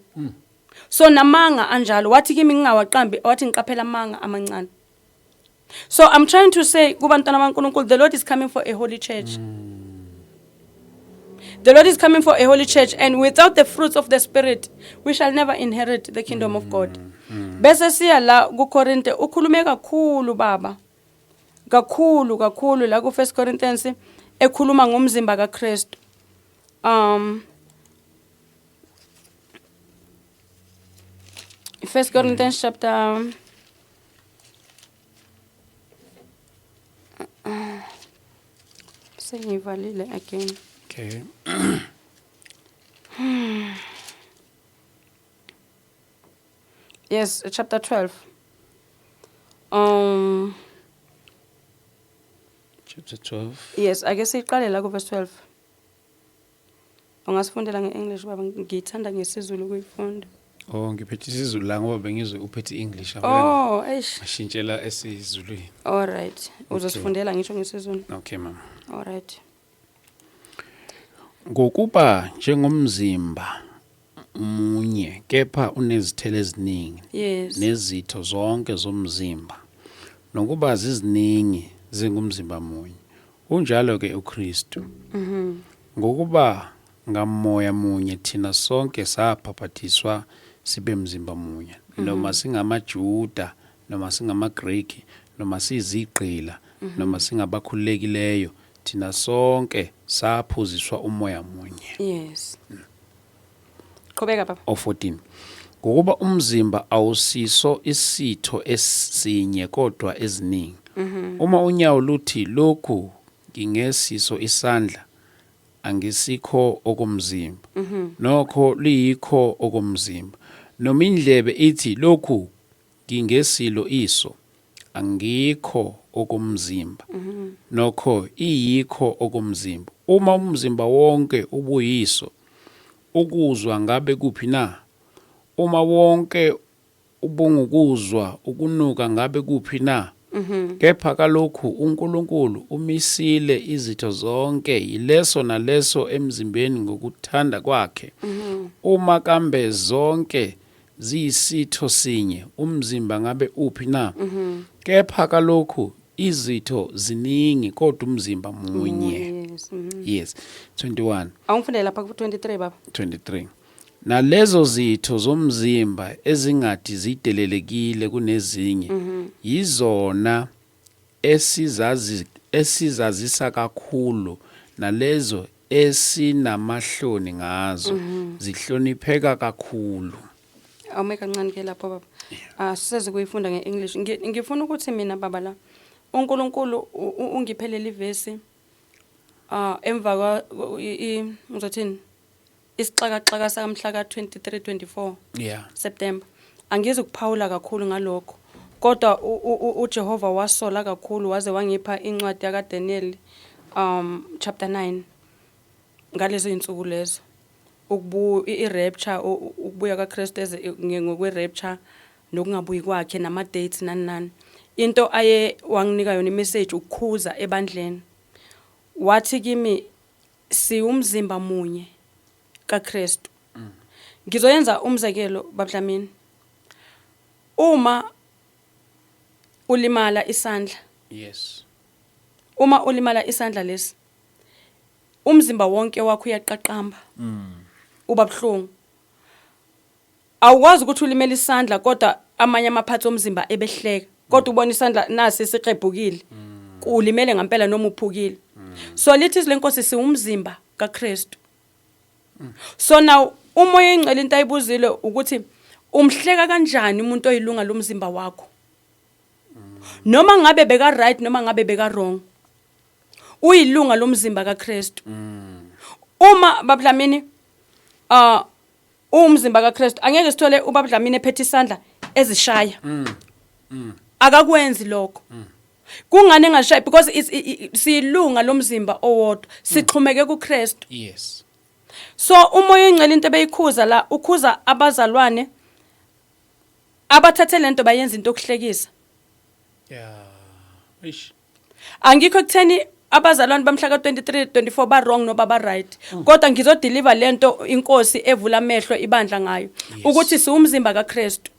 S2: So namanga anjalo wathi kimi ngingawaqambi wathi ngiqaphela amanga amancane. So I'm trying to say kubantwana baNkulunkulu, the Lord is coming for a holy church. The Lord is coming for a holy church, and without the fruits of the Spirit, we shall never inherit the kingdom of God. Bese siya la kuKorinte ukhulume kakhulu baba. Kakhulu la ku 1 Corinthians ekhuluma ngomzimba kaKristu. 1 Corinthians chapter sengivalile again.
S1: Okay.
S2: Yes, chapter 12.
S1: Chapter 12.
S2: Yes, I guess iqale la ku verse 12. Ungasifundela ngeEnglish baba, ngithanda ngesizulu ukuyifunda.
S1: Oh, ngiphethe isiZulu la ngoba bengizwe uphethe English.
S2: Oh, eish.
S1: Ashintshela esiZulwini.
S2: All right. Uzosifundela ngisho ngesizulu.
S1: Okay, mama.
S2: All right.
S1: Ngokuba njengomzimba munye kepha unezithelo eziningi
S2: Yes.
S1: nezitho zonke zomzimba nokuba ziziningi zingumzimba munye unjalo ke uKristu ngokuba ngamoya munye thina sonke saphaphathiswa sibe mzimba munye noma singamaJuda noma singamaGreki noma siziqila noma singabakhululekileyo thina sonke saphuziswa umoya munye.
S2: Yes. Qhubeka baba.
S1: 14 ngokuba umzimba awusiso isitho esinye kodwa eziningi. Uma unyawo luthi lokhu ngingesiso isandla angisikho okomzimba nokho liyikho okomzimba noma indlebe ithi lokhu ngingesilo iso angikho okomzimba nokho iyikho okomzimba. Uma umzimba wonke ubuyiso ukuzwa ngabe kuphi na? Uma wonke ubungukuzwa ukunuka ngabe kuphi na? Kepha kalokhu uNkulunkulu umisile izitho zonke yileso naleso emzimbeni ngokuthanda kwakhe. Uma kambe zonke ziyisitho sinye umzimba ngabe uphi na? Kepha kalokhu izitho ziningi kodwa umzimba munye. Yes. 21.
S2: Awungifundele lapha ku 23 baba.
S1: 23. Nalezo zitho zomzimba ezingathi zidelelekile kunezinye yizona esizazisa kakhulu nalezo esinamahloni ngazo zihlonipheka kakhulu.
S2: Awume kancane ke lapho baba. Siseze kuyifunda ngeEnglish. Ngifuna ukuthi mina baba la uNkulunkulu ungiphelele ivesi emva ngizothini isixaka samhla ka-23 24 September. Angizi ukuphawula kakhulu ngalokho kodwa uJehova wasola kakhulu waze wangipha incwadi yakaDaniel chapter 9 ngalezo insuku lezo i-rapture ukubuya kaKristu ngokwe-rapture nokungabuyi kwakhe nama-dates nani into aye wanginika yona imessage ukukhuza ebandleni wathi kimi siwumzimba munye kaKristu. Ngizoyenza umzekelo bablamini. Uma ulimala isandla.
S1: Yes.
S2: Uma ulimala isandla lesi umzimba wonke wakho uyaqaqamba. Uba buhlungu. Awukwazi ukuthi ulimele isandla kodwa amanye amaphathi omzimba ebehleka. Kodwa ubona isandla nasi siqebhukile. Ulimele ngempela noma uphukile. So lithi lenkosi siwumzimba kaKristu. So now umoya engcwele into ayibuzile ukuthi umhleka kanjani umuntu oyilunga lomzimba wakho. Noma ngabe beka right noma ngabe beka wrong. Uyilunga lomzimba kaKristu. Uma bablamini umzimba kaKristu angeke sithole ubablamini ephethe isandla ezishaya. Akakwenzi lokho. Kungane ngashaya because siyilunga lomzimba owodwa sixhumeke kuKristu.
S1: Yes.
S2: So umoya engcwele into beyikhuza la ukhuza abazalwane abathathe lento bayenza into okuhlekisa.
S1: Yeah. Eish.
S2: Angikho kutheni abazalwane bamhla ka-23 24 ba wrong noba ba right. Kodwa ngizodeliver lento inkosi evula amehlo ibandla ngayo ukuthi siwumzimba kaKristu.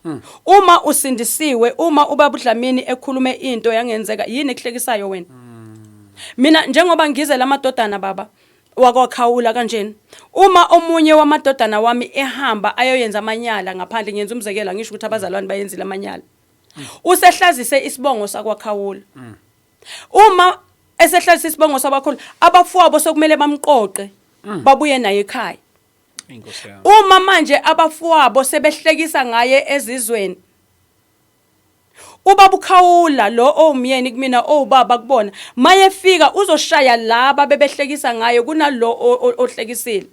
S2: Uma usindisiwe, uma ubabudlamini ekhulume into yangenzeka yini ekuhlekisayo wena? Mina njengoba ngize lamadodana baba wakwakhawula kanjeni. Uma omunye wamadodana wami ehamba ayoyenza amanyala ngaphandle, ngiyenza umzekelo, ngisho ukuthi abazalwane bayenzile amanyala, usehlazise isibongo sakwakhawula. Uma esehlazise isibongo sakwakhawula, abafowabo sokumele bamqoqe babuye naye ekhaya. Uma manje abafowabo sebehlekisa ngaye ezizweni, ubaba ukhawula lo omyeni kumina obaba kubona, mayefika uzoshaya laba bebehlekisa ngaye kunalo ohlekisile.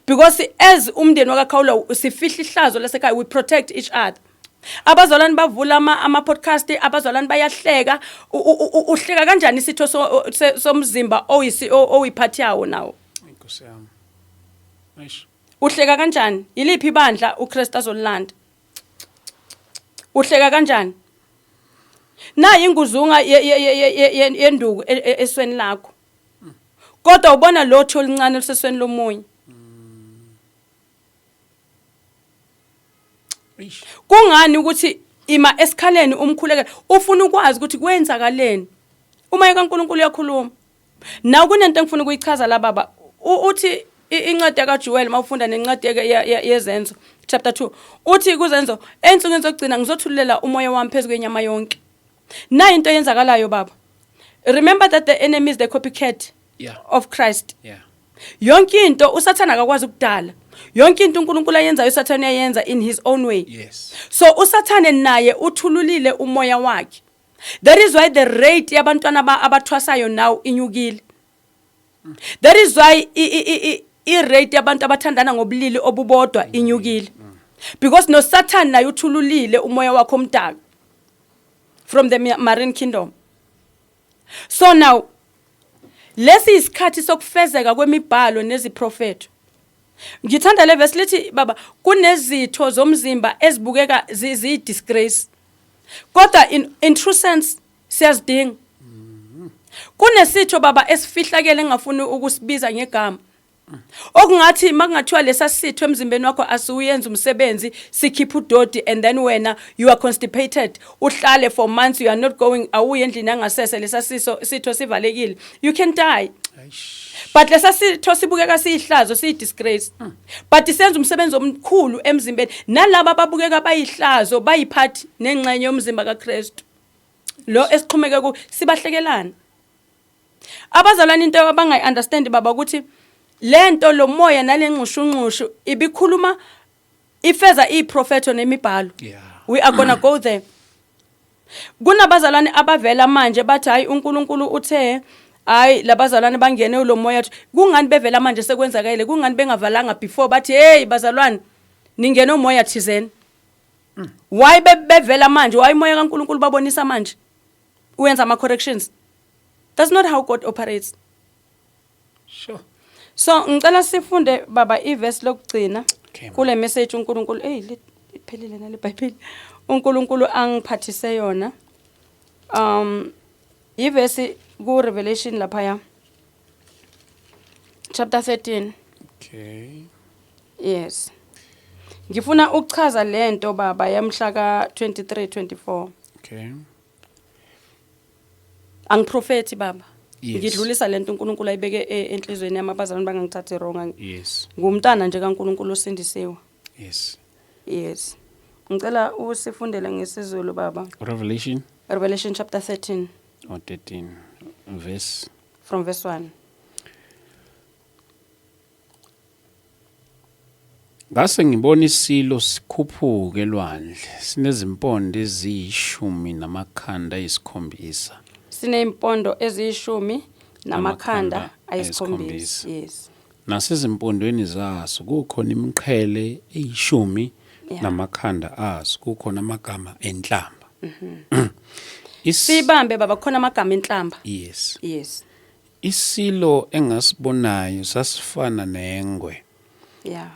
S2: Because as umndeni wakakhawula sifihla ihlazo lasekhaya, we protect each other. Abazalwane bavula ama podcast, abazalwane bayahleka. Uhleka kanjani isitho somzimba oyiphathayo nawo?
S1: Inkosi yami. Eish.
S2: Uhleka kanjani? Iliphi ibandla uKristu azolilanda? Uhleka kanjani? Na inguzunga yenduku esweni lakho. Kodwa ubona lotho oluncane lusesweni lomunye. Kungani ukuthi ima esikhaleni umkhulekela ufuna ukwazi ukuthi kwenzakaleni? Uma kaNkulunkulu uyakhuluma. Na kunento engifuna ukuyichaza la baba. Uthi incwadi kaJoel mawufunda nencwadi yezenzo chapter 2 uthi kuzenzo ensukwini zokugcina ngizothululela umoya wami phezulu kwenyama yonke. Na into yenzakalayo baba. Remember that the enemy is the copycat of Christ. Yonke into usathana akakwazi ukudala. Yonke into uNkulunkulu ayenzayo usathana uyenza in his own way. So usathane naye uthululile umoya wakhe. That is why the rate yabantwana abathwasayo now inyukile. That is why i-rate yabantu abathandana ngobulili obubodwa inyukile. Because no Satan naye uthululile umoya wakhe omdaka from the marine kingdom. So now lesi isikhathi sokufezeka kwemibhalo neziprofeto. Ngithanda le verse lithi baba kunezitho zomzimba ezibukeka zi-disgrace. Kodwa in true sense siyazidinga. Kunesitho baba esifihlakele engafuni ukusibiza ngegama. Okungathi makungathiwa lesa sitho emzimbeni wakho asiuyenza umsebenzi sikhipha udodi and then wena you are constipated uhlale for months, you are not going awuye endlini yangasese lesa sitho sivalekile, you can die. But lesa sitho sibukeka siyihlazo siyi-disgrace. But isenza umsebenzi omkhulu emzimbeni. Nalabo ababukeka bayihlazo bayiphathi nengxenye yomzimba kaKristu lo esixhumeke ku sibahlekelana. Abazalwane into abangayi-understand baba ukuthi lento lo moya nalenxushunxushu ibikhuluma ifeza iprofeto nemibhalo. We are gonna go there. Kunabazalwane abavela manje bathi hayi uNkulunkulu uthe hayi labazalwane bangene lo moya, kungani bevela manje sekwenzakile, kungani bengavalanga before bathi hey bazalwane ningene umoya thizeni. Why bevela manje? Why moya kaNkulunkulu babonisa manje uyenza ama corrections? That's not how God operates.
S1: Sure.
S2: So ngicela sifunde baba iverse lokugcina kule message uNkulunkulu liphelile nale Bible uNkulunkulu angiphathise yona. Iverse ku Revelation lapha ya chapter 13.
S1: Okay.
S2: Yes. Ngifuna ukuchaza lento baba yamhla ka 23-24.
S1: Okay.
S2: Angiprofeti baba.
S1: Yes.
S2: Ngidlulisa lento uNkulunkulu ayibeke enhlizweni yamabazalwane bangangithathe wrong.
S1: Yes.
S2: Ngumntana nje kaNkulunkulu osindisiwe.
S1: Yes.
S2: Yes. Ngicela usifundele ngesizulu baba.
S1: Revelation
S2: chapter 13.
S1: Or 13 verse
S2: From verse 1.
S1: Ngase ngibona isilo sikhuphuke elwandle sinezimpondo eziyishumi namakhanda ayisikhombisa.
S2: Sineimpondo eziyishumi namakhanda ayisikhombisa. Yes.
S1: Nasezimpondweni zaso kukhona imiqhele eyishumi namakhanda aso, kukhona amagama enhlamba.
S2: Sibambe baba khona amagama enhlamba.
S1: Yes.
S2: Yes.
S1: Isilo engasibonayo sasifana nengwe.
S2: Yeah.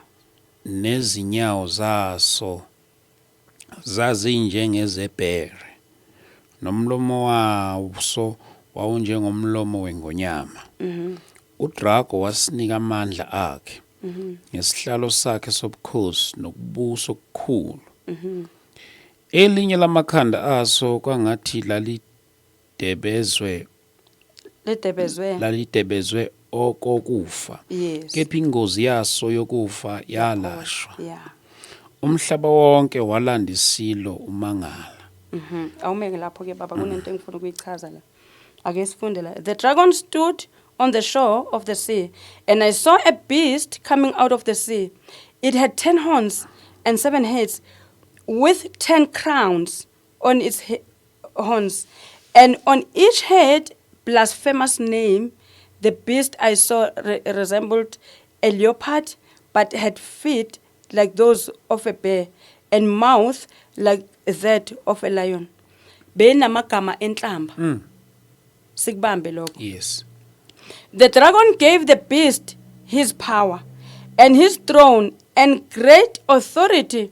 S1: Nezinyawo zaso zazinjengezebhere nomlomo waso wawunjengomlomo wengonyama. uDrago wasinika amandla akhe ngesihlalo sakhe sobukhosi nokubusa okukhulu. Elinye lamakhanda aso kwangathi lalidebezwe okokufa
S2: Yes.
S1: kepha ingozi yaso yokufa yalashwa
S2: Yeah.
S1: umhlaba wonke walanda isilo umangala.
S2: Awumeke lapho ke baba kunento engifuna ukuyichaza la. Ake sifunde la. The dragon stood on the shore of the sea, and I saw a beast coming out of the sea. It had 10 horns and 7 heads, with 10 crowns on its horns, and on each head blasphemous name. The beast I saw resembled a leopard, but had feet like those of a bear, and mouth like that of a lion. Benamagama enhlamba. Sikubambe lokho.
S1: Yes.
S2: The dragon gave the beast his power and his throne and great authority.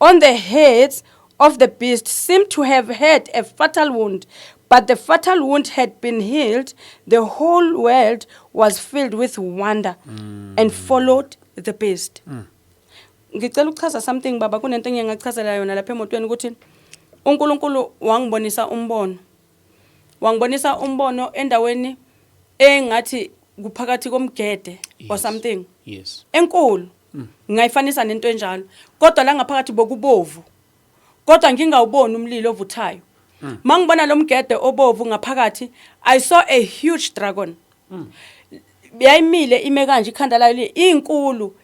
S2: On the heads of the beast seemed to have had a fatal wound, but the fatal wound had been healed. The whole world was filled with wonder and followed the beast. Ngicela ukuchaza something baba kunento engiyachazela yona lapha emotweni ukuthi uNkulunkulu wangibonisa umbono. Wangibonisa umbono endaweni engathi kuphakathi komgede or something.
S1: Yes.
S2: Enkulu. Ngayifanisa nento enjalo. Kodwa la ngaphakathi bokubovu. Kodwa ngingawuboni umlilo ovuthayo. Mangibona lo mgede obovu ngaphakathi, I saw a huge dragon. Yayimile ime kanje ikhanda layo inkulu,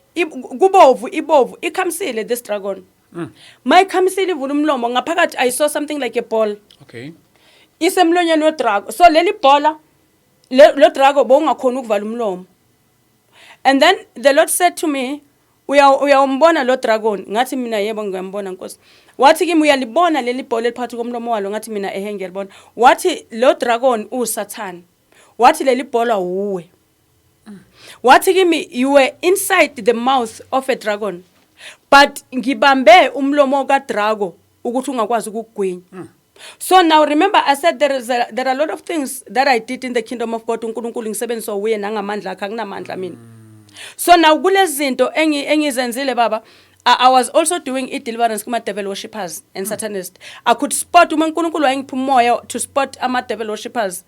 S2: kubovu ibovu, ikhamisile this dragon. Mayikhamisile ivula umlomo ngaphakathi I saw something like a ball.
S1: Okay.
S2: Isemlonyeni wedrago. So leli bhola lo drago bongakhona ukuvala umlomo. And then the Lord said to me, uyawumbona lo dragon. Ngathi mina yebo ngiyambona Nkosi. Wathi kimi uyalibona leli bhola eliphakathi komlomo walo. Ngathi mina ngiyalibona. Wathi lo dragon uSatan. Wathi leli bhola uwe. Wathi kimi you were inside the mouth of a dragon. But ngibambe umlomo kadrago ukuthi ungakwazi ukugwinya. So now remember I said there are a lot of things that I did in the kingdom of God. uNkulunkulu ngisebenza uye nangamandla akhe akunamandla mina. So now kulezinto engizenzile baba, I was also doing deliverance kuma devil worshippers and satanists. I could spot uNkulunkulu wayengipha umoya to spot ama devil worshippers.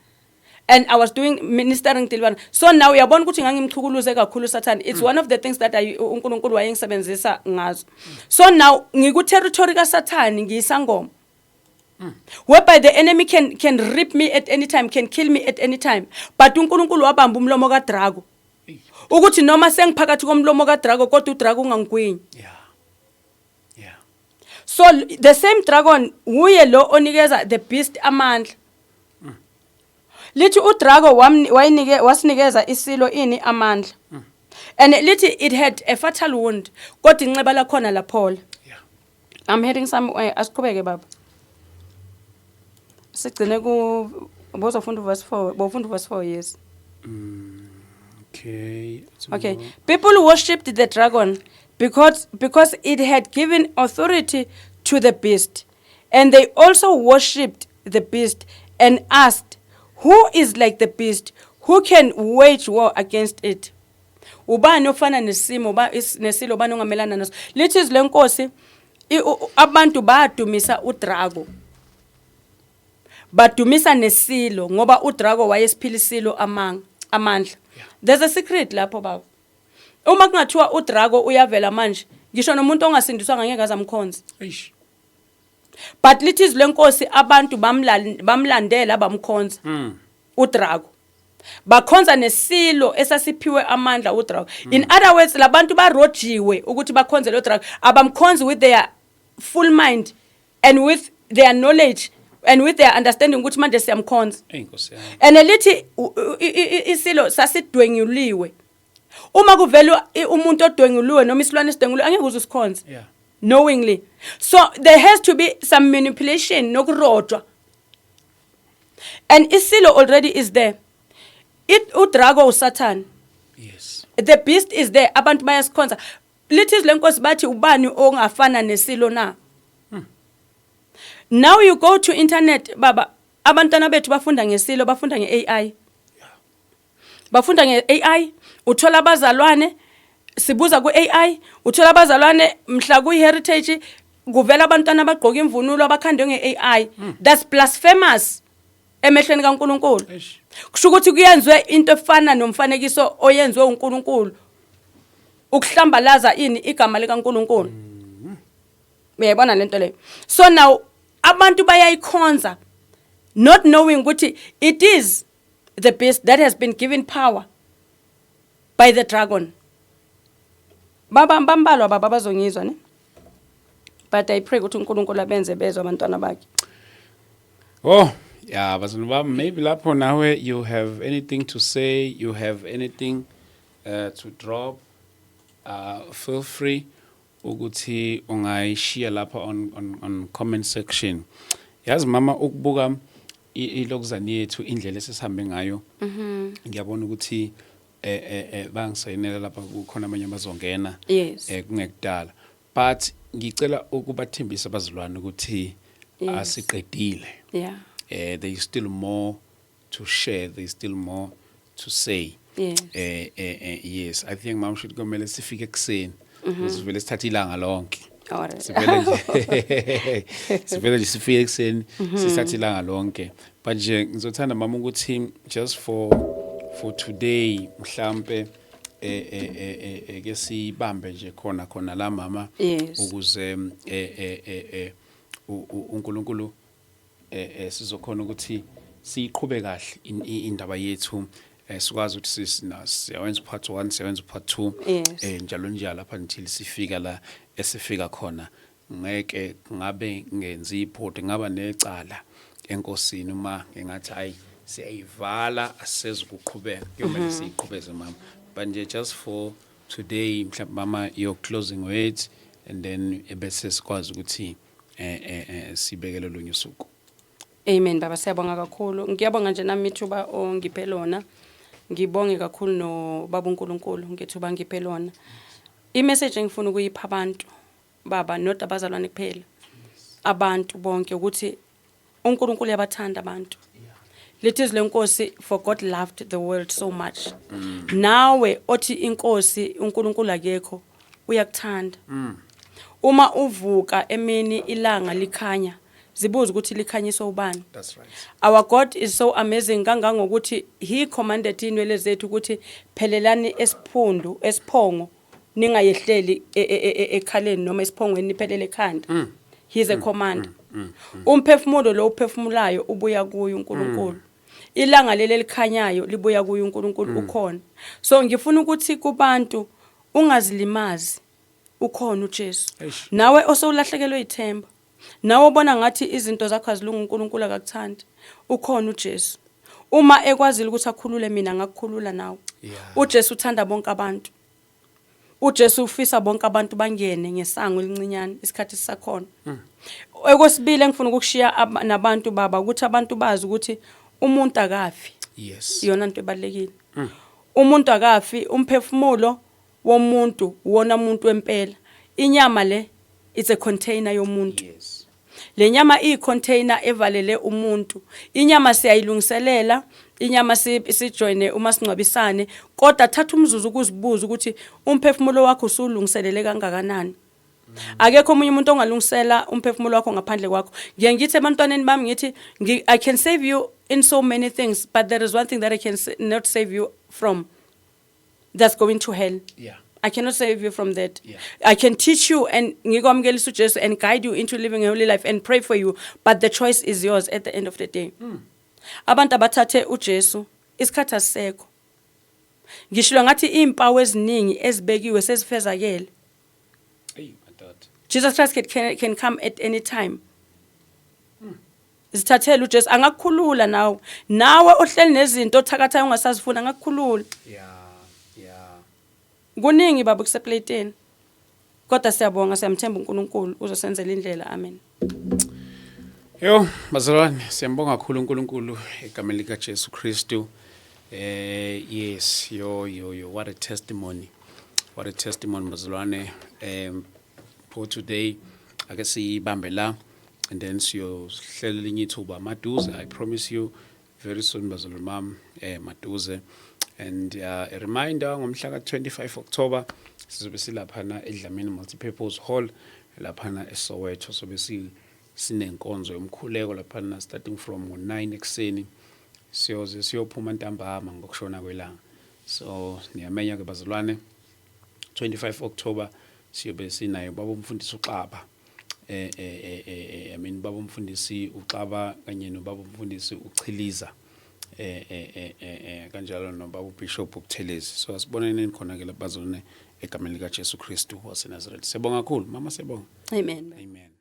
S2: And I was doing ministering deliverance. So now uyabona ukuthi ngangimchukuluze kakhulu Satan. It's one of the things that uNkulunkulu wayengisebenzisa ngazo. So now ngiku territory ka Satan ngiyisangoma. Whereby the enemy can rip me at any time, can kill me at any time. But uNkulunkulu wabamba umlomo kadrago. Ukuthi noma sengiphakathi komlomo kadrago kodwa udrago ungangigwinyi.
S1: Yeah.
S2: So the same dragon uye lo onikeza the beast amandla. Lithi udrago wasinikeza isilo ini amandla. And lithi it had a fatal wound. Kodwa inxeba lakhona laphola.
S1: Yeah.
S2: I'm heading somewhere. Asiqhubeke baba. Sigcine ku bozofunda verse 4, bofunda verse 4 yes.
S1: Okay.
S2: Okay. People worshipped the dragon because it had given authority to the beast. And they also worshipped the beast and asked, who is like the beast? Who can wage war against it? Ubani ofana nesimo nesilo ubani ongamelana naso. Lithi izlenkosi abantu badumisa udrago. Badumisa nesilo ngoba udrago wayesiphilisilo amandla. There's a secret lapho baba. Uma kungathiwa udrago uyavela manje, ngisho nomuntu ongasindiswa ngeke azamkhonza.
S1: Eish.
S2: But lithi izlenkosi abantu bamlandela abamkhonza. Udrago. Bakhonza nesilo esasiphiwe amandla udrago. In other words, labantu barojiwe ukuthi bakhonze lo drago. Abamkhonzi with their full mind and with their knowledge and with their understanding ukuthi manje siyamkhonza.
S1: Enkosi yami.
S2: And lithi isilo sasidwenguliwe. Uma kuvela umuntu odwenguliwe noma isilwane esidwenguliwe angeke uze usikhonze.
S1: Yeah.
S2: Knowingly. So there has to be some manipulation nokurojwa. And isilo already is there. Udrago uSatan.
S1: Yes.
S2: The beast is there. Abantu bayasikhonza. Lithi izlenkosi bathi ubani ongafana nesilo na. Now you go to internet baba, abantwana bethu bafunda ngesilo, bafunda ngeAI. Bafunda ngeAI, uthola abazalwane sibuza kuAI, uthola abazalwane mhla kuHeritage kuvela abantwana abagqoka imvunulo abakhandwe ngeAI. That's blasphemous. emehlweni kaNkuluNkulu. Kusho ukuthi kuyenzwe into efana nomfanekiso oyenziwe uNkulunkulu ukuhlambalaza ini igama likaNkulunkulu. Uyayibona lento leyo. So now abantu bayayikhonza not knowing ukuthi it is the beast that has been given power by the dragon. Bambalwa baba bazongizwa ne. But I pray ukuthi uNkulunkulu abenze bezwe abantwana bakhe.
S1: Oh, yeah, but maybe lapho nawe you have anything to say, you have anything to drop, feel free ukuthi ungayishare lapha on comment section. Yazi mama ukubuka ilokuzani yethu indlela esesihambe ngayo. Ngiyabona ukuthi bangisayinela lapha kukhona amanye abazongena kungekudala. But ngicela ukubathembisa abazalwane ukuthi asiqedile.
S2: Yeah.
S1: There is still more to share, there is still more to say.
S2: Yes.
S1: Yes, I think mom should go mele sifike ekseni. Sivele sithatha ilanga lonke.
S2: Alright.
S1: Sivele nje sifike ekseni, sithatha ilanga lonke. But nje ngizothanda mama ukuthi just for today mhlambe ke sibambe nje khona la mama ukuze uNkulunkulu sizokhona ukuthi siqhube kahle indaba yethu sikwazi ukuthi siyawenza part 1 siyawenza part 2 njalo njalo lapha until sifika la esifika khona ngeke ngabe ngenzi iphoti ngaba necala enkosini uma engathi hayi siyayivala asizukuqhubeka kuyomela siyiqhubeze mama but nje just for today mhlawumbe mama your closing words and then ebese sikwazi ukuthi sibekele lo nyusuku.
S2: Amen baba siyabonga kakhulu. Ngiyabonga nje nami ithuba ongiphe lona. Ngibonge kakhulu no baba uNkulunkulu ngithuba ngiphe lona. I-message engifuna ukuyipha abantu baba not abazalwane kuphela. Abantu bonke ukuthi uNkulunkulu uyabathanda abantu. Lithi lenkosi for God loved the world so much. Nawe othi inkosi uNkulunkulu akekho uyakuthanda. Uma uvuka emini ilanga likhanya zibuza ukuthi likhanyiswa ubani.
S1: That's right.
S2: Our God is so amazing kangangokuthi he commanded inwele zethu ukuthi phelelani esiphongo ningayehleli ekhaleni noma esiphongweni niphelele ekhanda. He is a command. Umphefumulo lo uphefumulayo ubuya kuye uNkulunkulu. Ilanga leli likhanyayo libuya kuye uNkulunkulu ukhona. So ngifuna ukuthi kubantu ungazilimazi ukhona uJesu. Nawe osowulahlekelwe ithemba. Nawe ubona ngathi izinto zakho azilunga uNkulunkulu akakuthandi. Ukhona uJesu. Uma ekwazile ukuthi akhulule mina ngakukhulula nawe. uJesu uthanda bonke abantu. uJesu ufisa bonke abantu bangene ngesango elincinyane isikhathi sisakhona. Ekwesibili engifuna ukushiya nabantu baba ukuthi abantu bazi ukuthi umuntu akafi.
S1: Yes.
S2: Iyona into ebalekile. Umuntu akafi, umphefumulo womuntu wona umuntu wempela. Inyama le it's a container yomuntu.
S1: Yes.
S2: Le nyama container evalele umuntu. Inyama siyayilungiselela, inyama sijoine uma singcwabisane, kodwa thatha umzuzu ukuzibuza ukuthi umphefumulo wakho usulungiselele kangakanani. Akekho omunye umuntu ongalungisela umphefumulo wakho ngaphandle kwakho. Ngithi abantwaneni bami ngithi I can save you in so many things, but there is one thing that I can not save you from. That's going to hell.
S1: Yeah.
S2: I cannot save you from that.
S1: Yeah.
S2: I can teach you and ngikwamukela uJesu and guide you into living a holy life and pray for you, but the choice is yours at the end of the day. Abantu abathathe uJesu isikhathi asisekho. Ngishilo ngathi impawu eziningi ezibekiwe sezifezakele.
S1: Hey, my daughter.
S2: Jesus Christ can come at any time. Zithathele uJesu angakukhulula nawe ohleli nezinto othakathayo ungasazifuna angakukhulula.
S1: Yeah.
S2: Kuningi baba kuseplateni. Kodwa siyabonga siyamthemba uNkulunkulu uzosenzela indlela. Amen.
S1: Yo, bazalwane, siyambonga kakhulu uNkulunkulu egameni lika Jesu Kristu. Yes, yo, what a testimony. What a testimony bazalwane. For today, I guess sibambe la and then siyohlela linye ithuba Maduze. I promise you very soon bazalwane mam Maduze. And a reminder ngomhla ka 25 October sizobe silaphana eDlamini Multipurpose Hall laphana eSoweto sobe sinenkonzo yomkhuleko lapha starting from 9 ekseni siyoze siyophuma ntambama ngokushona kwelanga. So niyamenya ke bazalwane, 25 October siyobe sinayo baba umfundisi uXaba. I mean baba umfundisi uXaba kanye nobaba umfundisi uChiliza. Kanjalo nobaba uBishop uButhelezi. So asiboneni khona ke lapha bazalwane egameni lika Jesu Kristu waseNazaretha. Siyabonga kakhulu mama, siyabonga.
S2: Amen.
S1: Amen.